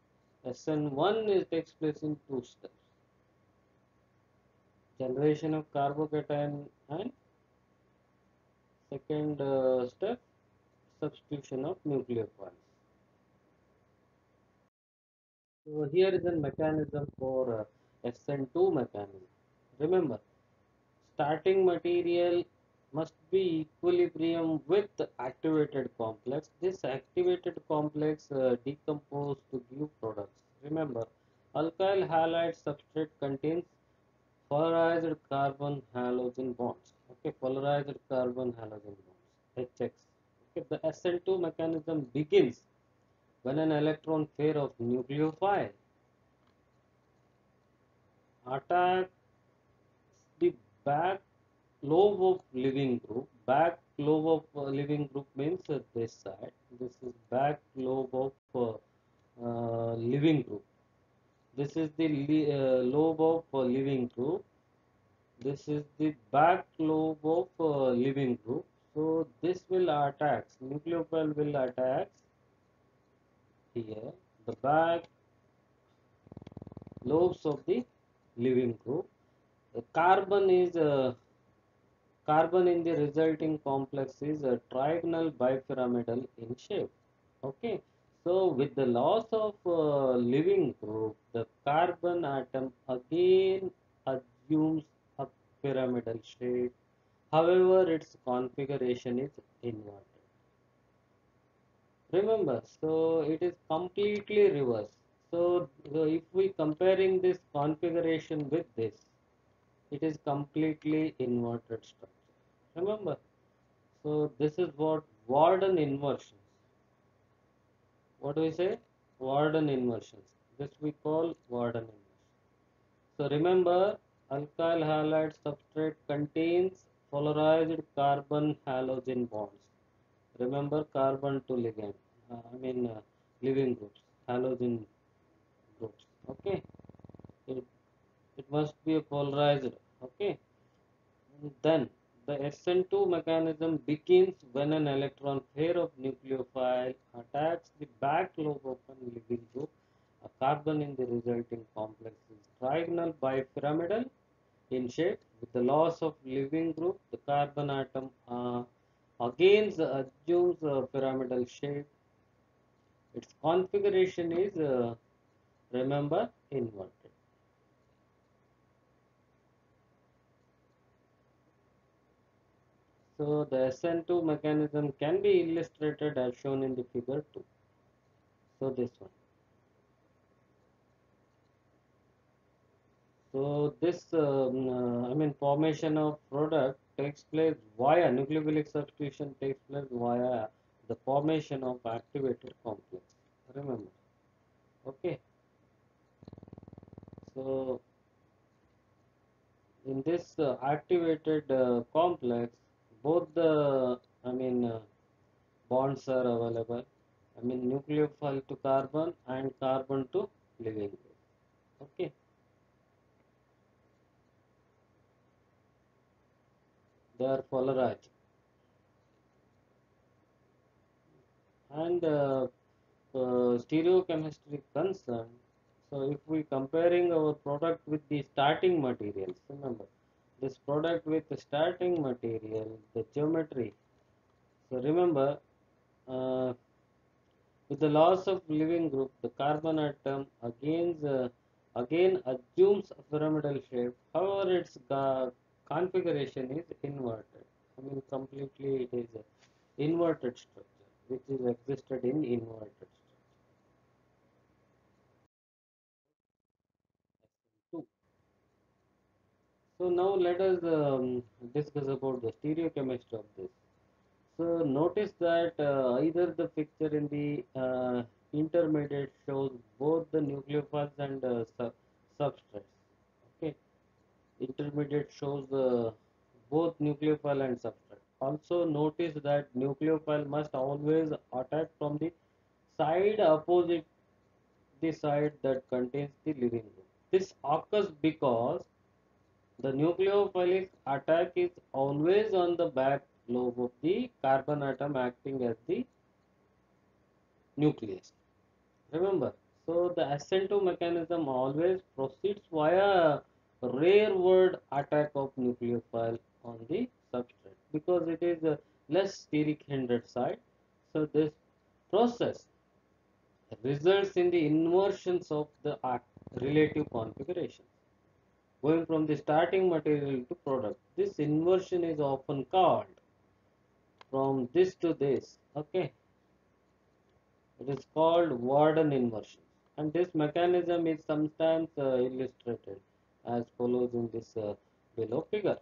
Speaker 1: SN1 takes place in two steps: generation of carbocation and second step substitution of nucleophiles. So here is a mechanism for SN2 mechanism. Remember, starting material must be equilibrium with activated complex. This activated complex decompose to give products. Remember, alkyl halide substrate contains polarized carbon halogen bonds. Okay, polarized carbon halogen bonds, HX. Okay, the SN2 mechanism begins when an electron pair of nucleophile attacks the back lobe of living group. Back lobe of living group means this side. This is back lobe of living group. This is the lobe of living group. This is the back lobe of living group. So this will attack. Nucleophile will attack here the back lobes of the living group. The carbon in the resulting complex is a trigonal bipyramidal in shape. Okay, so with the loss of living group, the carbon atom again assumes a pyramidal shape. However, its configuration is inverted. Remember, so it is completely reversed. So if we comparing this configuration with this, it is completely inverted structure. Remember, so this is what Warden inversions. What do we say? Warden inversions. This we call Warden inversion. So remember, alkyl halide substrate contains polarized carbon halogen bonds. Remember, carbon to ligand. Living groups, halogen groups. Okay, it, it must be a polarized. Okay, then the SN2 mechanism begins when an electron pair of nucleophile attacks the back lobe of a living group. A carbon in the resulting complex is trigonal bipyramidal in shape. With the loss of living group, the carbon atom again assumes a pyramidal shape. Its configuration is, remember, inverted. So the SN2 mechanism can be illustrated as shown in the figure 2. So this one. So this, formation of product takes place via nucleophilic substitution takes place via the formation of activated complex. Remember, okay. So in this activated complex, both the bonds are available. Nucleophile to carbon and carbon to living group. Okay, they are polarized. And stereochemistry concern. So if we comparing our product with the starting materials, remember this product with the starting material, the geometry. So remember, uh, with the loss of living group, the carbon atom again assumes a pyramidal shape. However, its configuration is inverted. Completely it is a inverted structure, which is existed in inverted structure. So now let us discuss about the stereochemistry of this. So notice that either the picture in the intermediate shows both the nucleophiles and substrates. Okay, intermediate shows both nucleophile and substrate. Also notice that nucleophile must always attack from the side opposite the side that contains the living group. This occurs because the nucleophilic attack is always on the back lobe of the carbon atom acting as the nucleus. Remember, so the SN2 mechanism always proceeds via rearward attack of nucleophile on the substrate because it is a less steric hindered side. So this process results in the inversions of the relative configuration, going from the starting material to product. This inversion is often called from this to this. Okay, it is called Warden inversion, and this mechanism is sometimes illustrated as follows in this below figure.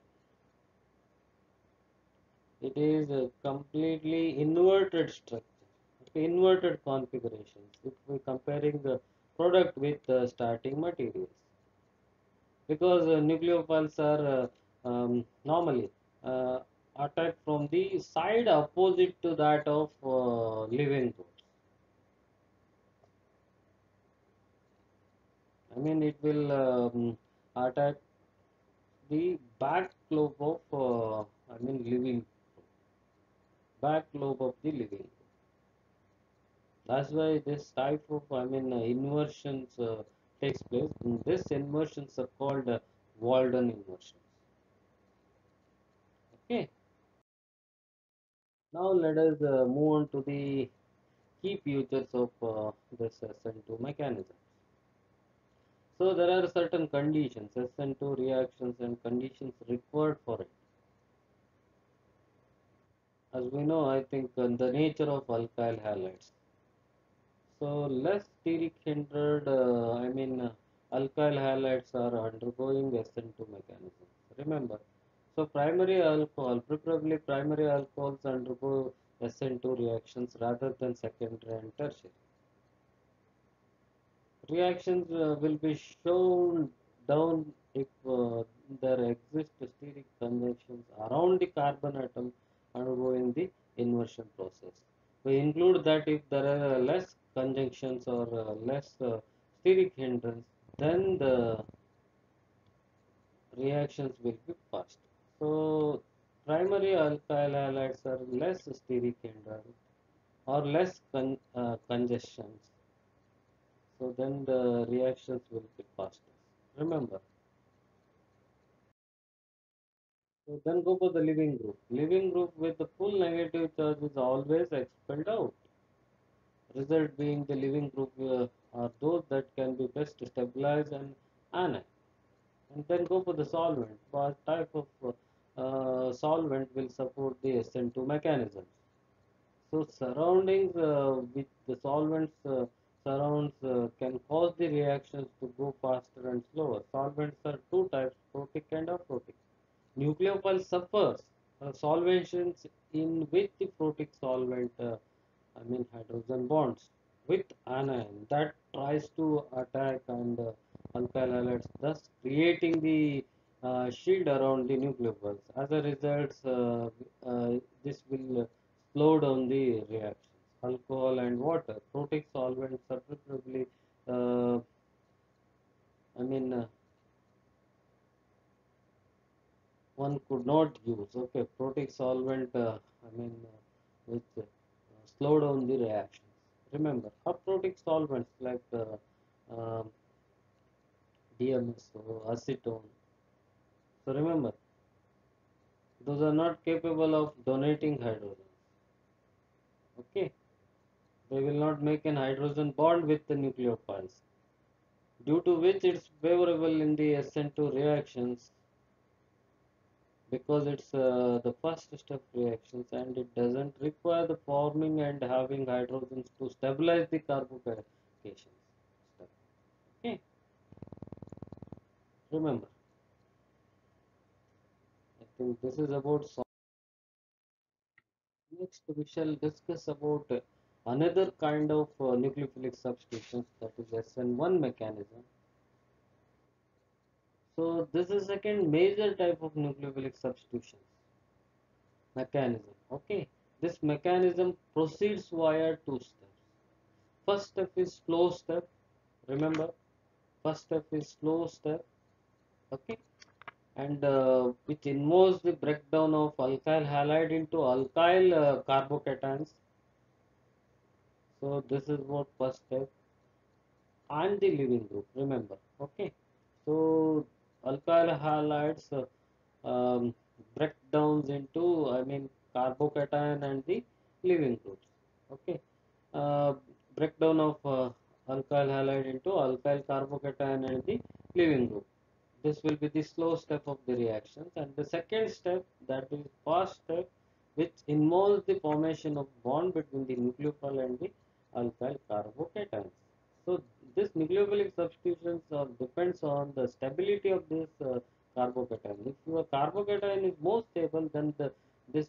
Speaker 1: It is a completely inverted structure, okay, inverted configurations. If we are comparing the product with the starting materials, because nucleophiles are normally uh, attacked from the side opposite to that of living groups. It will attack the back lobe of living back lobe of the living. That's why this type of inversions takes place. And this inversions are called Walden inversions. Okay. Now let us move on to the key features of this SN2 mechanism. So there are certain conditions, SN2 reactions and conditions required for it. As we know, I think the nature of alkyl halides. So less steric hindered, alkyl halides are undergoing SN2 mechanisms. Remember, so primary alcohol, preferably primary alcohols undergo SN2 reactions rather than secondary and tertiary. Reactions will be shown down if there exist steric conjunctions around the carbon atom undergoing the inversion process. We include that if there are less conjunctions or less steric hindrance, then the reactions will be fast. So primary alkyl halides are less steric hindrance or less congestions. So then the reactions will be faster. Remember. So then go for the living group. Living group with the full negative charge is always expelled out. Result being the living group are those that can be best stabilized and anion. And then go for the solvent. What type of solvent will support the SN2 mechanisms? So surroundings with the solvents surrounds can cause the reactions to go faster and slower. Solvents are two types, protic and aprotic. Nucleophile suffers solvations in which the protic solvent, hydrogen bonds with anion that tries to attack and alkyl halides, thus creating the shield around the nucleophiles. As a result, this will slow down the reactions. Alcohol and water, protic solvents are preferably, uh, I mean, uh, one could not use. Okay, protic solvent, which slow down the reactions. Remember, aprotic solvents like DMS or acetone. So remember, those are not capable of donating hydrogen. Okay, they will not make an hydrogen bond with the nucleophiles, due to which it's favorable in the SN2 reactions because it's the first step reactions and it doesn't require the forming and having hydrogens to stabilize the carbocation step. Okay, remember, I think this is about. Next, we shall discuss about another kind of nucleophilic substitutions, that is SN1 mechanism. So this is second major type of nucleophilic substitution mechanism. Okay, this mechanism proceeds via two steps. First step is slow step. Remember, first step is slow step. Okay, and which involves the breakdown of alkyl halide into alkyl carbocations. So this is what first step and the living group. Remember, okay. So alkyl halides breakdowns into carbocation and the living groups. Okay, uh, breakdown of alkyl halide into alkyl carbocation and the living group. This will be the slow step of the reactions, and the second step, that is fast step, which involves the formation of bond between the nucleophile and the alkyl carbocations. So this nucleophilic substitutions depends on the stability of this carbocation. If your carbocation is more stable, then this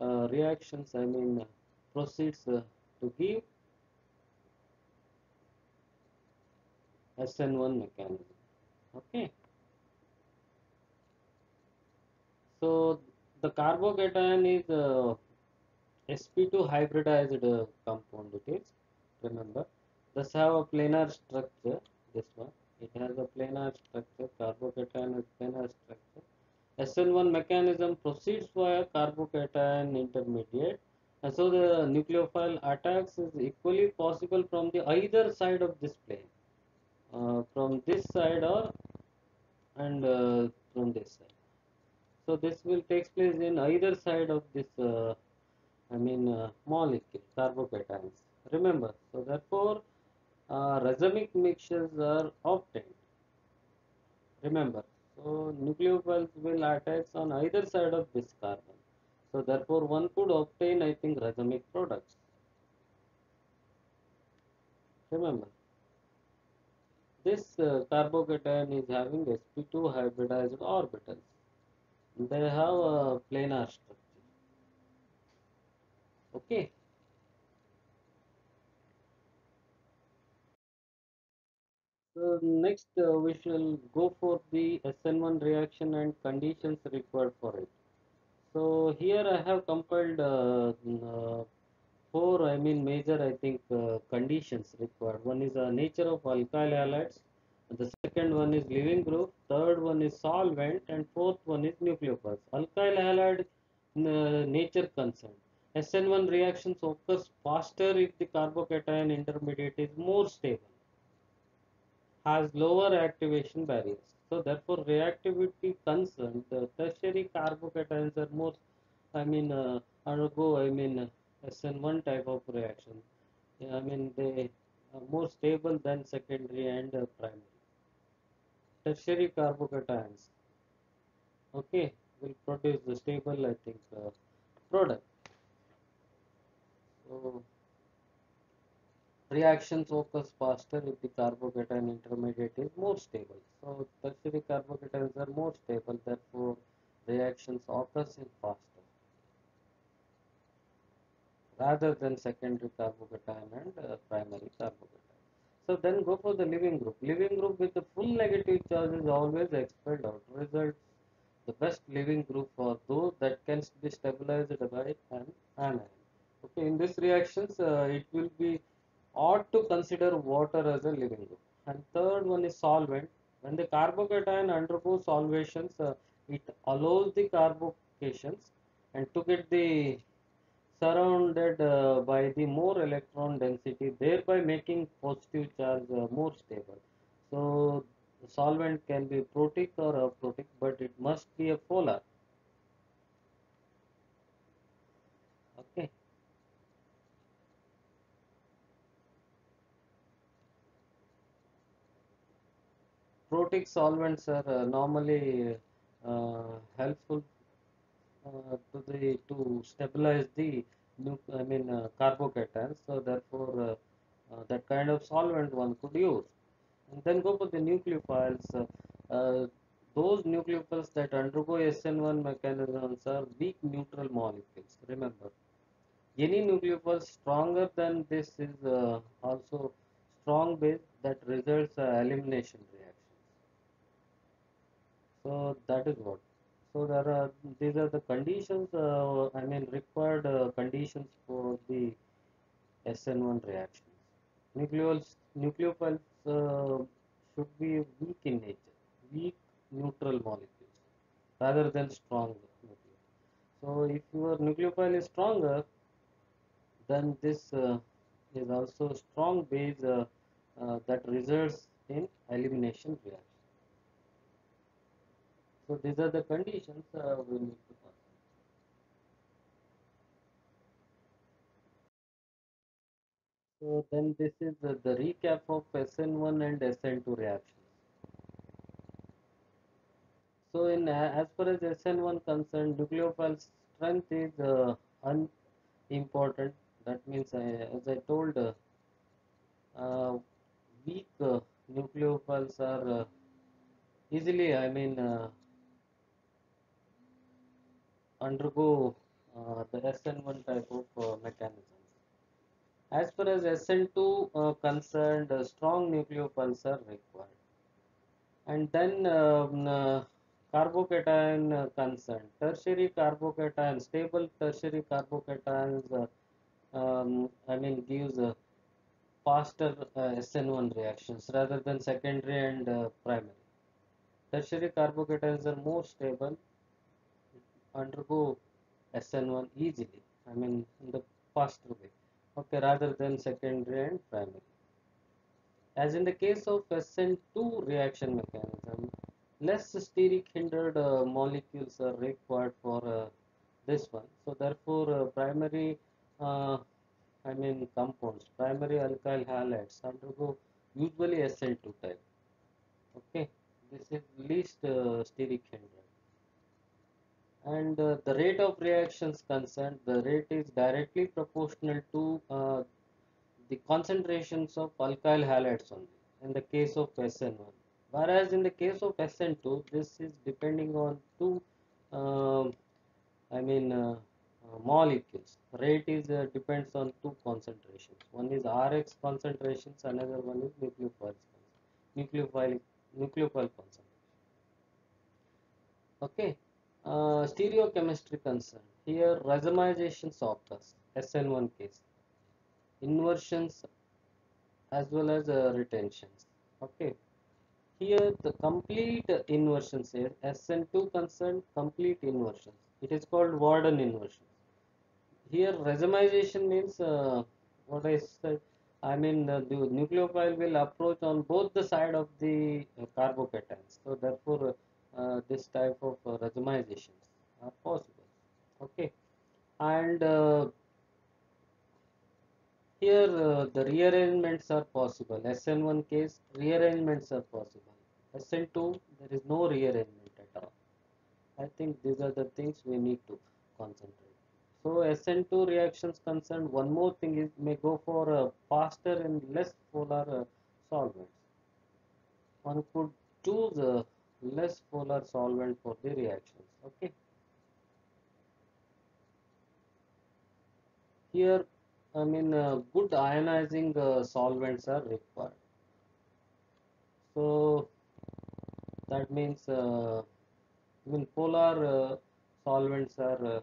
Speaker 1: reactions proceeds to give SN1 mechanism. Okay. So the carbocation is sp2 hybridized compound. It is, remember, this have a planar structure. This one, it has a planar structure. Carbocation is planar structure. SN1 mechanism proceeds via carbocation intermediate, and so the nucleophile attacks is equally possible from the either side of this plane, from this side or and from this side. So this will take place in either side of this molecule, carbocations. Remember, so therefore racemic mixtures are obtained. Remember, so nucleophiles will attack on either side of this carbon. So therefore, one could obtain, I think, racemic products. Remember, this carbocation is having sp2 hybridized orbitals. They have a planar structure. Okay. So next, we shall go for the SN1 reaction and conditions required for it. So here I have compiled four, I mean major, I think, conditions required. One is nature of alkyl halides. The second one is leaving group. Third one is solvent, and fourth one is nucleophiles. Alkyl halide nature concern. SN1 reactions occurs faster if the carbocation intermediate is more stable, has lower activation barriers. So therefore, reactivity concern, the tertiary carbocations are more, I mean, undergo, I mean, SN1 type of reaction. Yeah, I mean, they are more stable than secondary and primary. Tertiary carbocations, okay, will produce the stable, I think, product. So reactions occurs faster if the carbocation intermediate is more stable. So tertiary carbocations are more stable, therefore reactions occurs in faster rather than secondary carbocation and primary carbocation. So then go for the leaving group. Leaving group with the full negative charge is always expelled out. Results the best leaving group for those that can be stabilized by an anion. Okay, in this reactions, it will be ought to consider water as a leaving group. And third one is solvent. When the carbocation undergoes solvations, it allows the carbocations and to get the surrounded by the more electron density, thereby making positive charge more stable. So the solvent can be protic or aprotic, but it must be a polar. Okay. Protic solvents are normally helpful to stabilize the I mean carbocations. So therefore, that kind of solvent one could use. And then go for the nucleophiles. Those nucleophiles that undergo SN1 mechanisms are weak neutral molecules. Remember, any nucleophile stronger than this is also strong base that results elimination reactions. So that is what. So there are these are the conditions. I mean required conditions for the SN1 reactions. Nucleophiles should be weak in nature, weak neutral molecules rather than strong nucleophile. So if your nucleophile is stronger, then this is also strong base that results in elimination reaction. So these are the conditions we need to consider. So then this is the recap of SN1 and SN2 reactions. So in as far as SN1 concerned, nucleophile strength is unimportant. That means, as I told, weak nucleophiles are easily, I mean, undergo the SN1 type of mechanisms. As far as SN2 concerned, strong nucleophiles are required. And then carbocation concern, tertiary carbocation, stable tertiary carbocations, I mean, gives faster SN1 reactions rather than secondary and primary. Tertiary carbocations are more stable, undergo SN1 easily, I mean, in the faster way, okay, rather than secondary and primary. As in the case of SN2 reaction mechanism, less steric hindered molecules are required for this one. So therefore, primary, I mean compounds, primary alkyl halides undergo usually SN2 type. Okay, this is least steric hindered. And the rate of reactions concerned, the rate is directly proportional to the concentrations of alkyl halides only in the case of SN1. Whereas in the case of SN2, this is depending on two, uh, molecules. Rate is depends on two concentrations. One is Rx concentrations, another one is nucleophile nucleophile concentration. Okay. Stereochemistry concern. Here racemizations occurs, SN1 case, inversions as well as retentions. Okay. Here the complete inversions here, SN2 concerned complete inversions. It is called Warden inversion. Here racemization means what I said. The nucleophile will approach on both the side of the carbocations. So therefore, this type of racemizations are possible. Okay, and here the rearrangements are possible. SN1 case rearrangements are possible. SN2 there is no rearrangement at all. I think these are the things we need to concentrate. So SN2 reactions concerned, one more thing is may go for faster and less polar solvents. One could choose a less polar solvent for the reactions. Okay. Here, good ionizing solvents are required. So that means, polar solvents are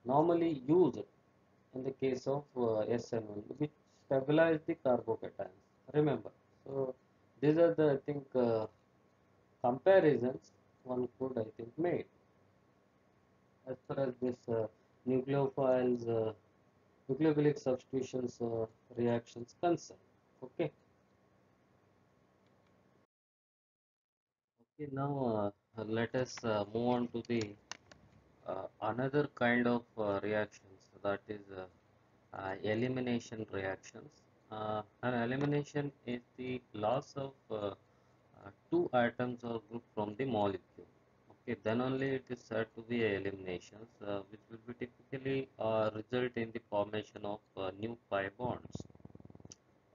Speaker 1: normally used in the case of SN1, which stabilize the carbocations. Remember, so these are the I think comparisons one could I think make as far as this nucleophiles, nucleophilic substitutions reactions concerned. Okay. Okay. Now let us move on to the another kind of reactions, that is elimination reactions. An elimination is the loss of two atoms or group from the molecule. Okay, then only it is said to be eliminations, which will be typically result in the formation of new pi bonds.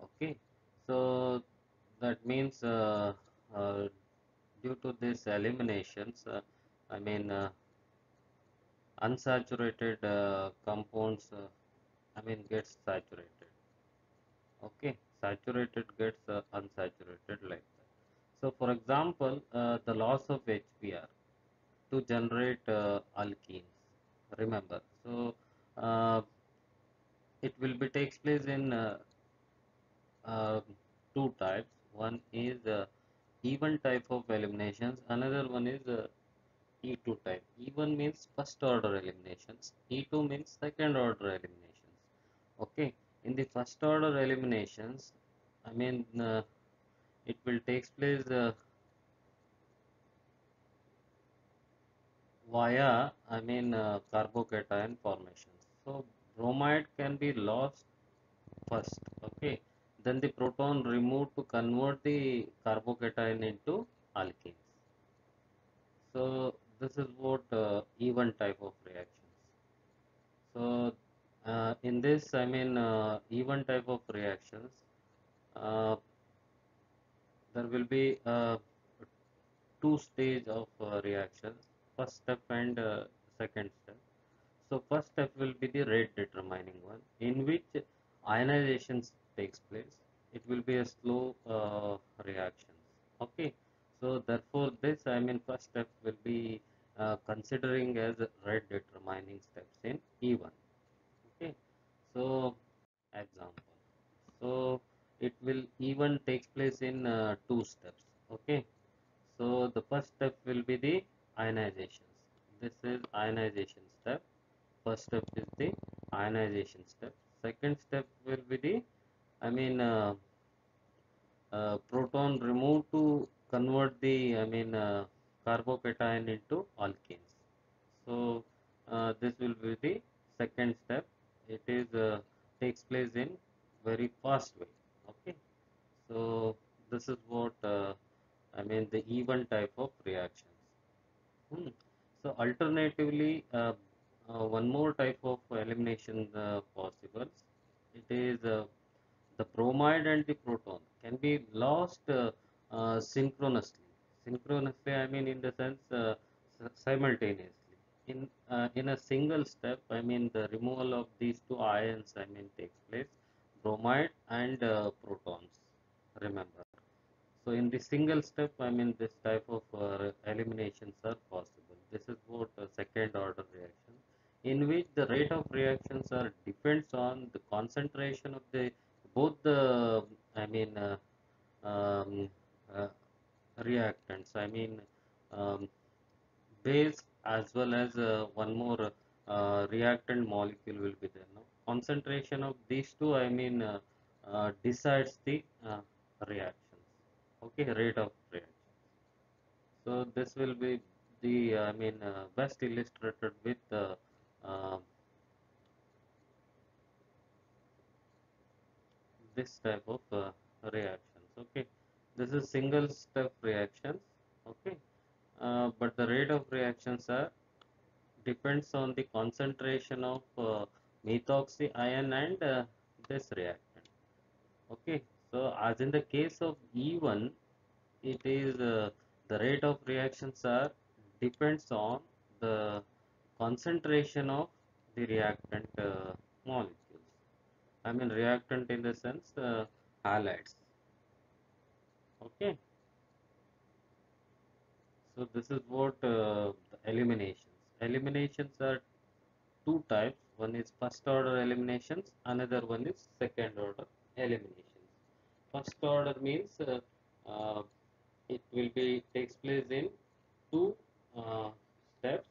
Speaker 1: Okay, so that means due to these eliminations, I mean unsaturated compounds, gets saturated. Okay, saturated gets unsaturated like that. So, for example, the loss of HBr to generate alkenes. Remember, so uh, it will be takes place in uh, two types. One is even type of eliminations. Another one is E2 type. E1 means first order eliminations. E2 means second order eliminations. Okay, in the first order eliminations, I mean it will takes place via carbocation formations. So bromide can be lost first. Okay, then the proton removed to convert the carbocation into alkenes. So this is what even type of reactions. So in this, even type of reactions, uh, there will be two stage of reactions, first step and second step. So first step will be the rate determining one, in which ionization takes place. It will be a slow reaction. Okay, so therefore this first step will be considering as rate determining steps in E1. Okay, so example. So it will even takes place in two steps. Okay, so the first step will be the ionizations. This is ionization step. First step is the ionization step. Second step will be the I mean proton removed to convert the carbocation into alkenes. So this will be the second step. It is takes place in very fast way. Okay, so this is what the even type of reactions. Hmm. So So alternatively, one more type of elimination possible. It is the bromide and the proton can be lost synchronously. Synchronously, I mean in the sense simultaneously. In a single step, I mean the removal of these two ions, I mean takes place, bromide and protons. Remember. So in the single step, I mean this type of eliminations are possible. This is what a second order reaction, in which the rate of reactions are depends on the concentration of the both the I mean um, uh, reactants. I mean um, base as well as one more reactant molecule will be there. No? Concentration of these two, I mean, decides the reactions. Okay, rate of reaction. So this will be the, I mean, best illustrated with this type of reactions. Okay, this is single step reactions. Okay, but the rate of reactions are depends on the concentration of methoxy ion and this reactant. Okay, so as in the case of E1, it is the rate of reactions are depends on the concentration of the reactant molecules. I mean reactant in the sense halides. Okay, so this is what the eliminations. Eliminations are two types. One is first order eliminations, another one is second order eliminations. First order means uh, it will be takes place in two uh, steps.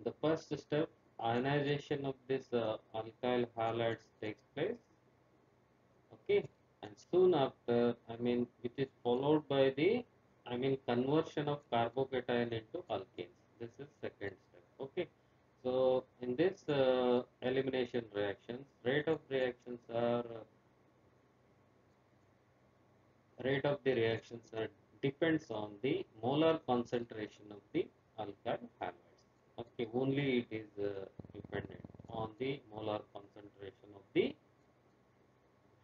Speaker 1: The first step, ionization of this alkyl halides takes place. Okay, and soon after, I mean, which is followed by the, I mean, conversion of carbocation into alkanes. This is second step. Okay, so in this elimination reactions, rate of the reactions are depends on the molar concentration of the alkyl halides. Okay, only it is dependent on the molar concentration of the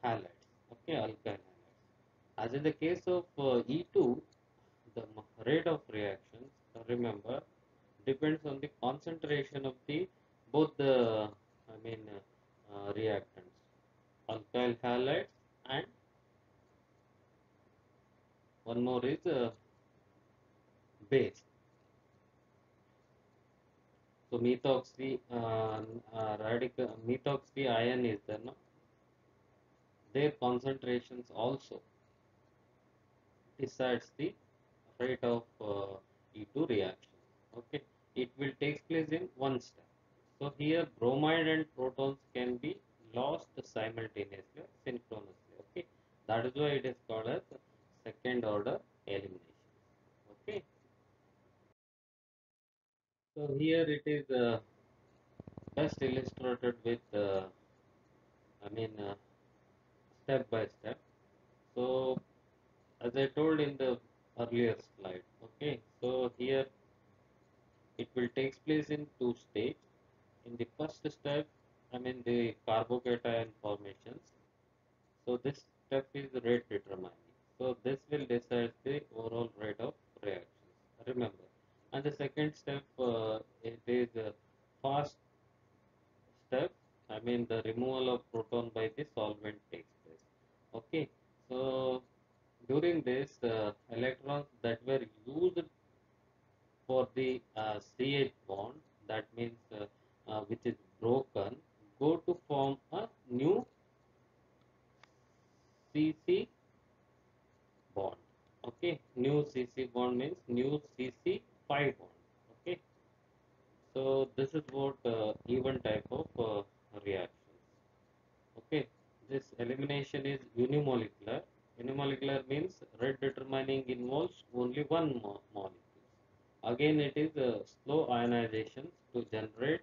Speaker 1: halides. Okay, alkyl halides. As in the case of E2, the rate of reactions, remember, depends on the concentration of the both the I mean reactants, alkyl halides, and one more is base. So methoxy ion is there, no? Their concentrations also decides the rate of E2 reaction. Okay, it will take place in one step. So here bromide and protons can be lost simultaneously, synchronously. Okay, that is why it is called as second order elimination. Okay, so here it is best illustrated with I mean step by step. So as I told in the earlier slide, okay, so here it will take place in two stages. In the first step, I mean the carbocation formations. So this step is rate determining. So this will decide the overall rate of reactions. Remember. And the second step, it is a fast step. I mean the removal of proton by the solvent takes place. Okay. So during this, electrons that were used for the CH bond, that means which is broken, go to form a new CC bond. Okay, new CC bond means new CC5 bond. Okay, so this is what even type of reactions. Okay, this elimination is unimolecular. Unimolecular means rate determining involves only one molecule. Again, it is slow ionization to generate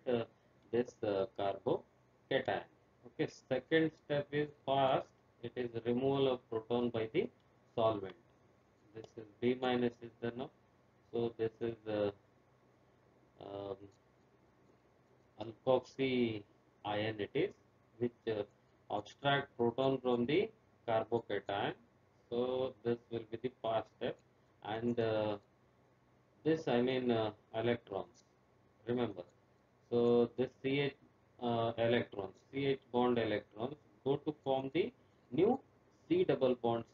Speaker 1: this carbocation. Okay, second step is fast. It is removal of proton by the solvent. This is B minus is the no. So this is um, alkoxy ion it is, which abstract proton from the carbocation. So this will be the first step, and this I mean electrons. Remember, so this CH electrons, CH bond electrons go to form the new C double bonds.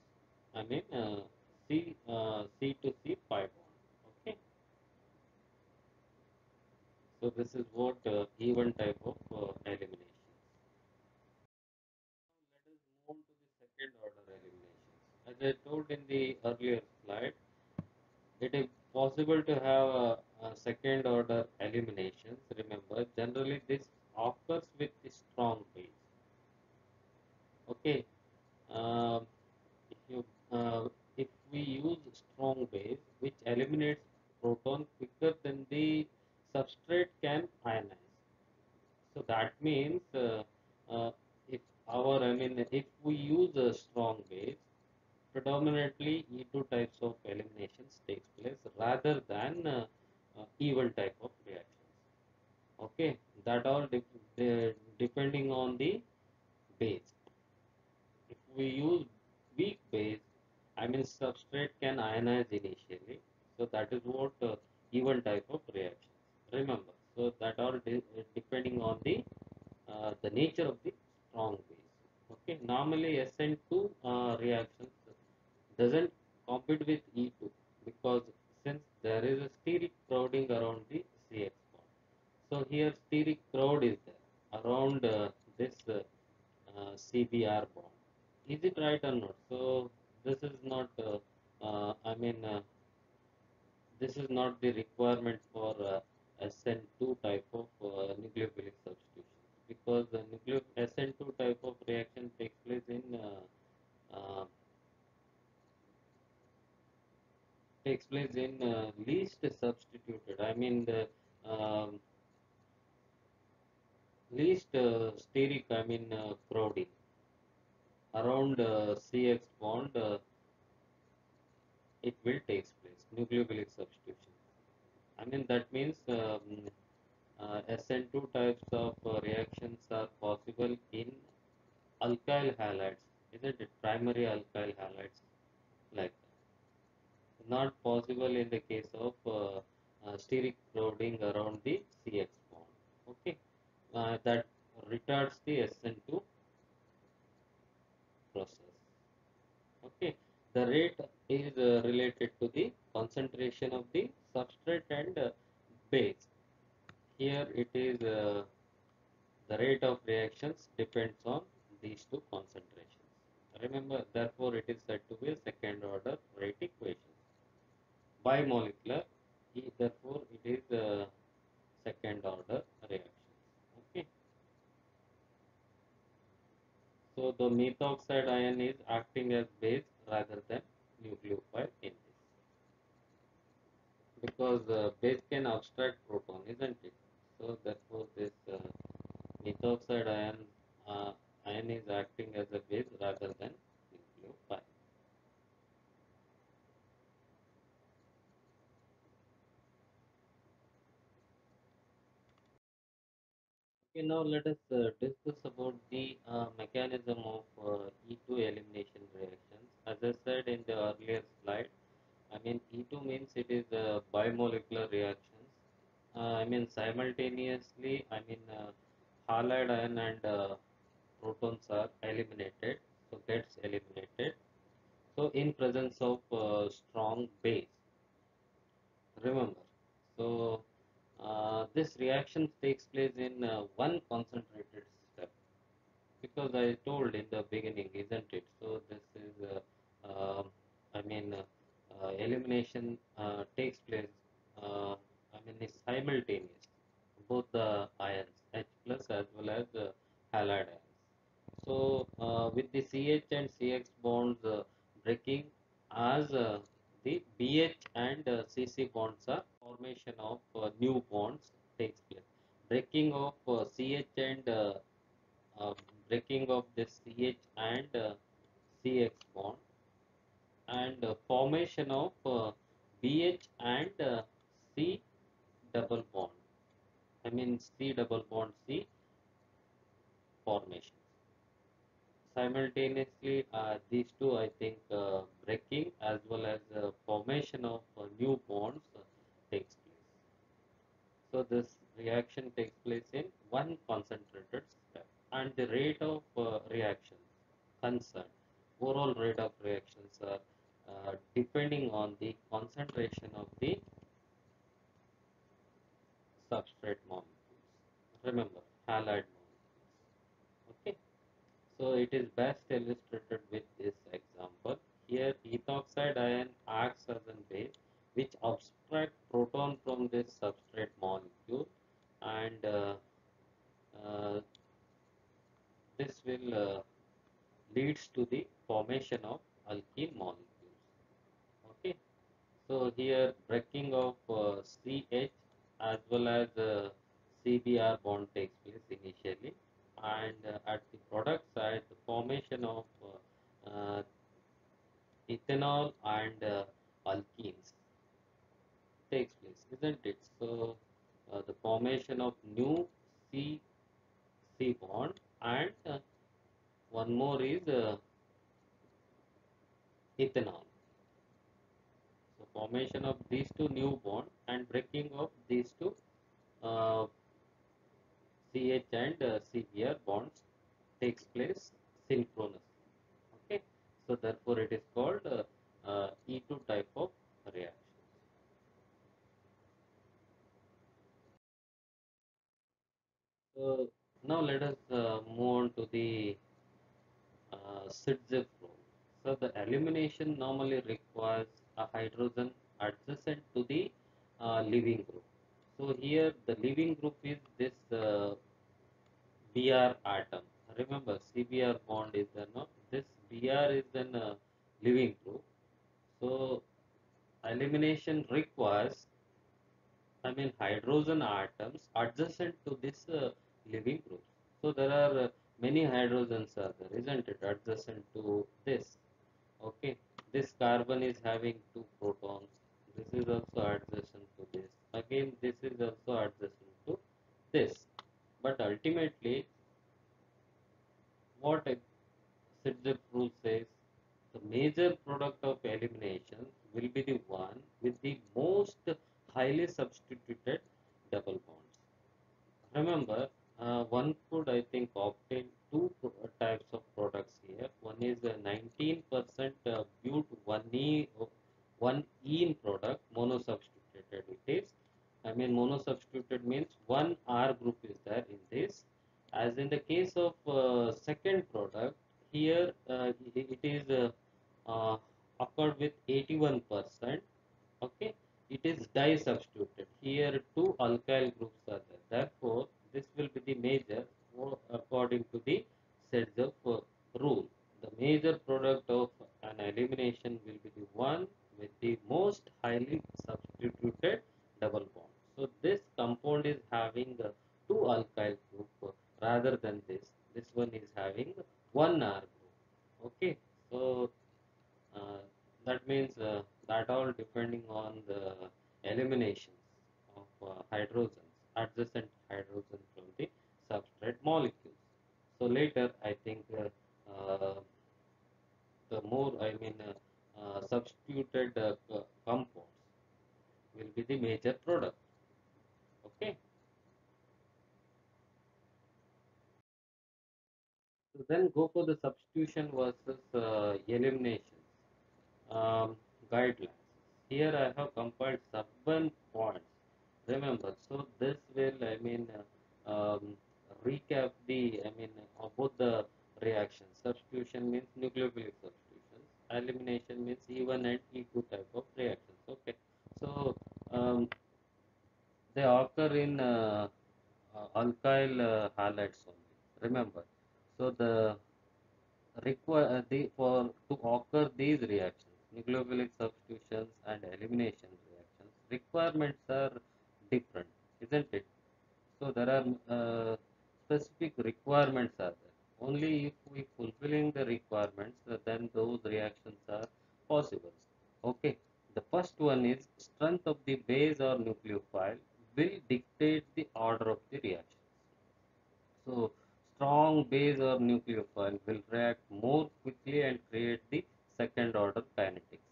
Speaker 1: I mean C to C pi bond. Okay, so this is what even type of elimination. Let us move on to the second order eliminations. As I told in the earlier slide, it is possible to have a second order eliminations. Remember, generally this occurs with the strong base. Okay, um, if you if we use strong base, which eliminates proton quicker than the substrate can ionize. So that means if I mean, if we use a strong base, predominantly E2 types of eliminations takes place rather than even type of reactions. Okay, that all depending on the base. If we use weak base, I mean substrate can ionize initially. So that is what even type of reactions. Remember, so that all depending on the nature of the strong base. Okay, normally SN2 reactions doesn't compete with E2 because since there is a steric crowding around the CX bond. So here steric crowd is there around this CBR bond. Is it right or not? So this is not, I mean, this is not the requirement for SN2 type of nucleophilic substitution because the SN2 type of reaction takes place in least substituted. I mean the least steric. I mean crowding around CX bond. It will take place nucleophilic substitution. I mean that means SN2 types of reactions are possible in alkyl halides, isn't it? Primary alkyl halides like that. Not possible in the case of steric crowding around the CX bond. Okay, that retards the SN2 process. Okay, the rate is related to the concentration of the substrate and base. Here it is the rate of reactions depends on these two concentrations. Remember, therefore, it is said to be a second order rate equation. Bimolecular, therefore, it is a second order reactions. Okay, so the methoxide ion is acting as base rather than nucleophile in this because base can abstract proton, isn't it? So therefore, this methoxide ion is acting as a base rather than nucleophile. Okay, now let us discuss about the mechanism of E2 elimination reactions. As I said in the earlier slide, I mean E2 means it is bimolecular reactions. I mean simultaneously, I mean halide ion and protons are eliminated, so gets eliminated. So in presence of strong base, remember. So this reaction takes place in one concentrated step because I told in the beginning, isn't it? So this is, I mean, elimination takes place. I mean, is simultaneous. Both the ions, H plus as well as halide ions. So with the CH and CX bonds breaking as the BH and CC bonds are formation of new bonds takes place. Breaking of CH and breaking of this CH and CX bond and formation of BH and C double bond, I mean C double bond C formation. Simultaneously, these two, I think, breaking as well as formation of new bonds takes place. So this reaction takes place in one concentrated step, and the rate of reaction concerned, overall rate of reactions are depending on the concentration of the substrate molecules. Remember, halide molecules. Okay. So it is best illustrated with this example. Here, ethoxide ion acts as a base which abstract proton from this substrate molecule, and uh, this will leads to the formation of alkene molecules. Okay. So here breaking of CH as well as CBr bond takes place initially, and at the product side the formation of ethanol and alkenes takes place, isn't it? So the formation of new C C bond, and one more is ethanol. So formation of these two new bond and breaking of these two uh, CH and CBr bonds takes place synchronously. Okay, so therefore it is called E2 type of reaction. So now let us move on to the Sitzef rule. So the elimination normally requires a hydrogen adjacent to the leaving group. So here the leaving group is this Br atom. Remember, CBr bond is the no. This Br is an leaving group. So elimination requires, I mean, hydrogen atoms adjacent to this leaving group. So there are many hydrogens are there, isn't it? Adjacent to this. Okay, this carbon is having two protons. This is also adjacent to this. Again, this is also adjacent to this. But ultimately, what Sitzef rule says, the major product of elimination will be the one with the most highly substituted double bonds. Remember, one could, I think, obtain two types of products here. One is a 19% but 1-ene product, monosubstituted it is. I mean, monosubstituted means one R group is there in this. As in the case of second product, here it is uh, occurred with 81%. Okay, it is di-substituted. Here two alkyl groups are there. Therefore, this will be the major according to the Sedgwick rule. The major product of an elimination will be the one with the most highly substituted double bond. So this compound is having two alkyl group rather than this. This one is having one R group. Okay, so uh, that means that all depending on the eliminations of hydrogens, adjacent hydrogen from the substrate molecules. So later, I think the more, I mean, substituted compounds will be the major product. Okay. So then go for the substitution versus elimination guidelines. Here I have compiled 7 points. Remember, so this will, I mean, recap the, I mean, both the reactions. Substitution means nucleophilic substitutions. Elimination means E1 and E2 type of reactions. Okay, so they occur in alkyl halides only. Remember, so the require for to occur these reactions, nucleophilic substitutions and elimination reactions, requirements are different, isn't it? So there are specific requirements are there. Only if we fulfilling the requirements, then those reactions are possible. Okay. The first one is strength of the base or nucleophile will dictate the order of the reaction. So strong base or nucleophile will react more quickly and create the second order kinetics.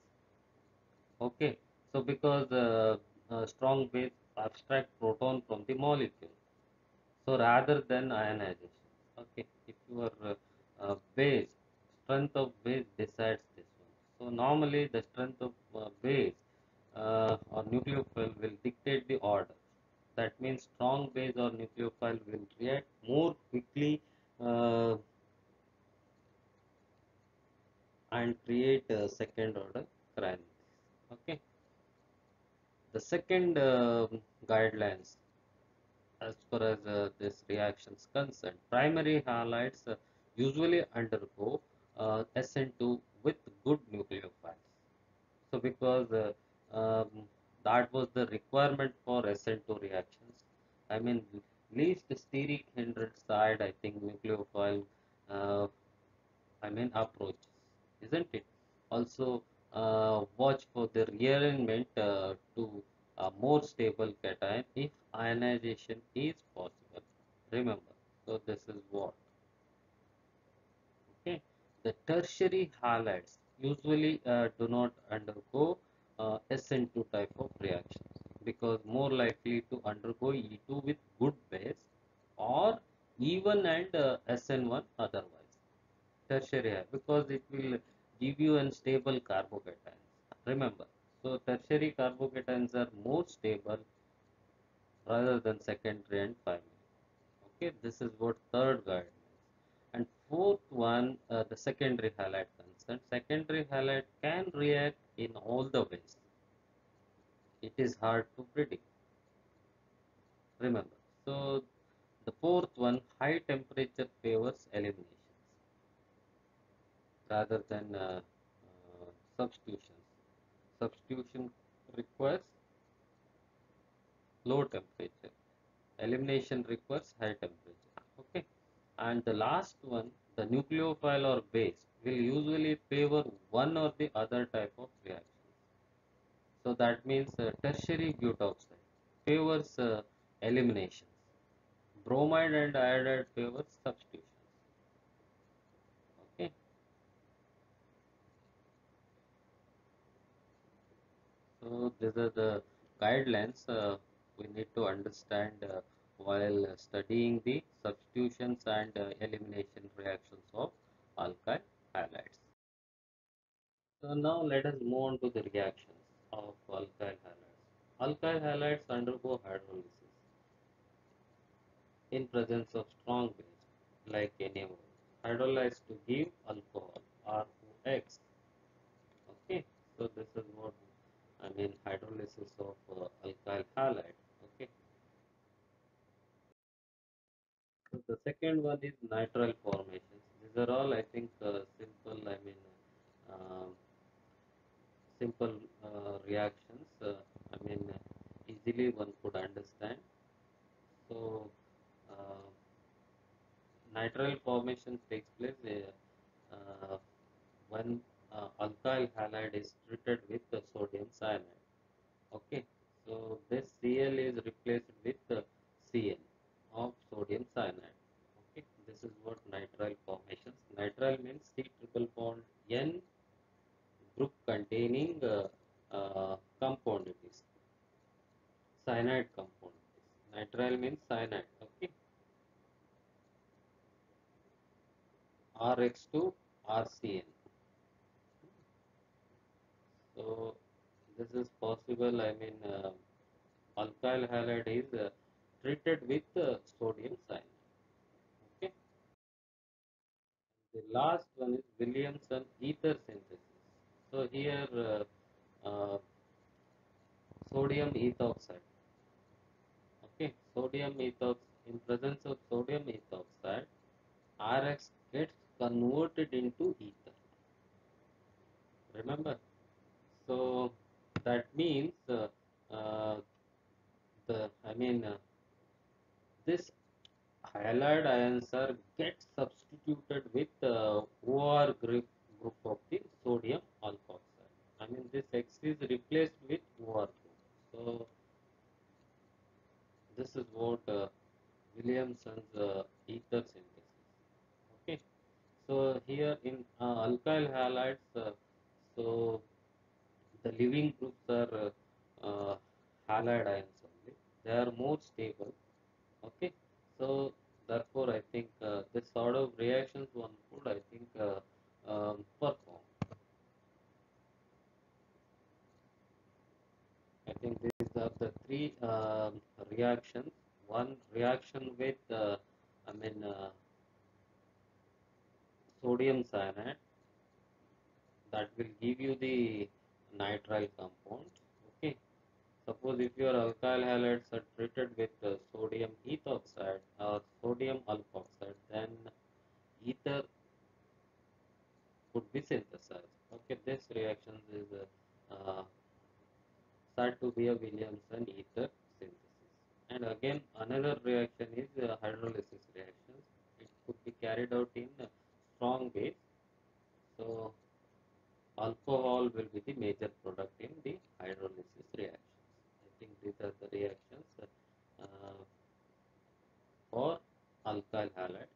Speaker 1: Okay, so because strong base abstract proton from the molecule. So rather than ionization. Okay, if your base, strength of base decides this one. So normally the strength of base or nucleophile will dictate the order. That means strong base or nucleophile will react more quickly uh, and create a second order kinetics. Okay, the second guidelines as far as this reaction is concerned, primary halides usually undergo SN2 with good nucleophiles. So because that was the requirement for SN2 reactions. I mean, least steric hindered side, I think nucleophile, uh, approaches, isn't it? Also, watch for the rearrangement to a more stable cation if ionization is possible. Remember, so this is what. Okay, the tertiary halides usually do not undergo SN2 type of reactions because more likely to undergo E2 with good base or even and SN1 otherwise. Tertiary because it will give you unstable carbocations. Remember, so tertiary carbocations are more stable rather than secondary and primary. Okay, this is what third guideline. And fourth one, the secondary halide concern. Secondary halide can react in all the ways. It is hard to predict. Remember. So the fourth one, high temperature favors eliminations rather than substitutions. Substitution requires low temperature. Elimination requires high temperature. Okay. And the last one, the nucleophile or base will usually favor one or the other type of reaction. So that means tertiary butoxide favors eliminations. Bromide and iodide favors substitutions. Okay. So these are the guidelines we need to understand while studying the substitutions and elimination reactions of alkyl halides. So now let us move on to the reactions of alkyl halides. Alkyl halides undergo hydrolysis in presence of strong base like NaOH. Hydrolyzed to give alcohol ROX. Okay, so this is what hydrolysis of alkyl halide. Okay, so the second one is nitrile formations. These are all I think simple. Uh, simple reactions. Easily one could understand. So, uh, nitrile formation takes place when alkyl halide is treated with the sodium cyanide. Okay, so this Cl is replaced with Cn of sodium cyanide. Okay, this is what nitrile formations. Nitrile means C triple bond N group containing compound it is cyanide compound. Nitrile means cyanide. Okay, Rx to RCN. So this is possible. Alkyl halide is treated with sodium cyanide. Okay. The last one is Williamson ether synthesis. So here sodium ethoxide. Okay, sodium ethox in presence of sodium ethoxide, Rx gets converted into ether. Remember, so that means uh, the this halide ions are get substituted with OR group of the sodium alkoxide. This X is replaced with OR group. So Williamson's ether synthesis. Okay, so here in alkyl halides, so the living groups are halide ions only. They are more stable. Okay, so therefore I think this sort of reactions one could I think perform. I think these are the three reactions. One reaction with I mean sodium cyanide that will give you the nitrile compound. Okay, suppose if your alkyl halides are treated with sodium ethoxide or sodium alkoxide, then ether could be synthesized. Okay, this reaction is said to be a Williamson ether synthesis. And again, another reaction is hydrolysis reactions. It could be carried out in strong base. So alcohol will be the major product in the hydrolysis reactions. I think these are the reactions for alkyl halide.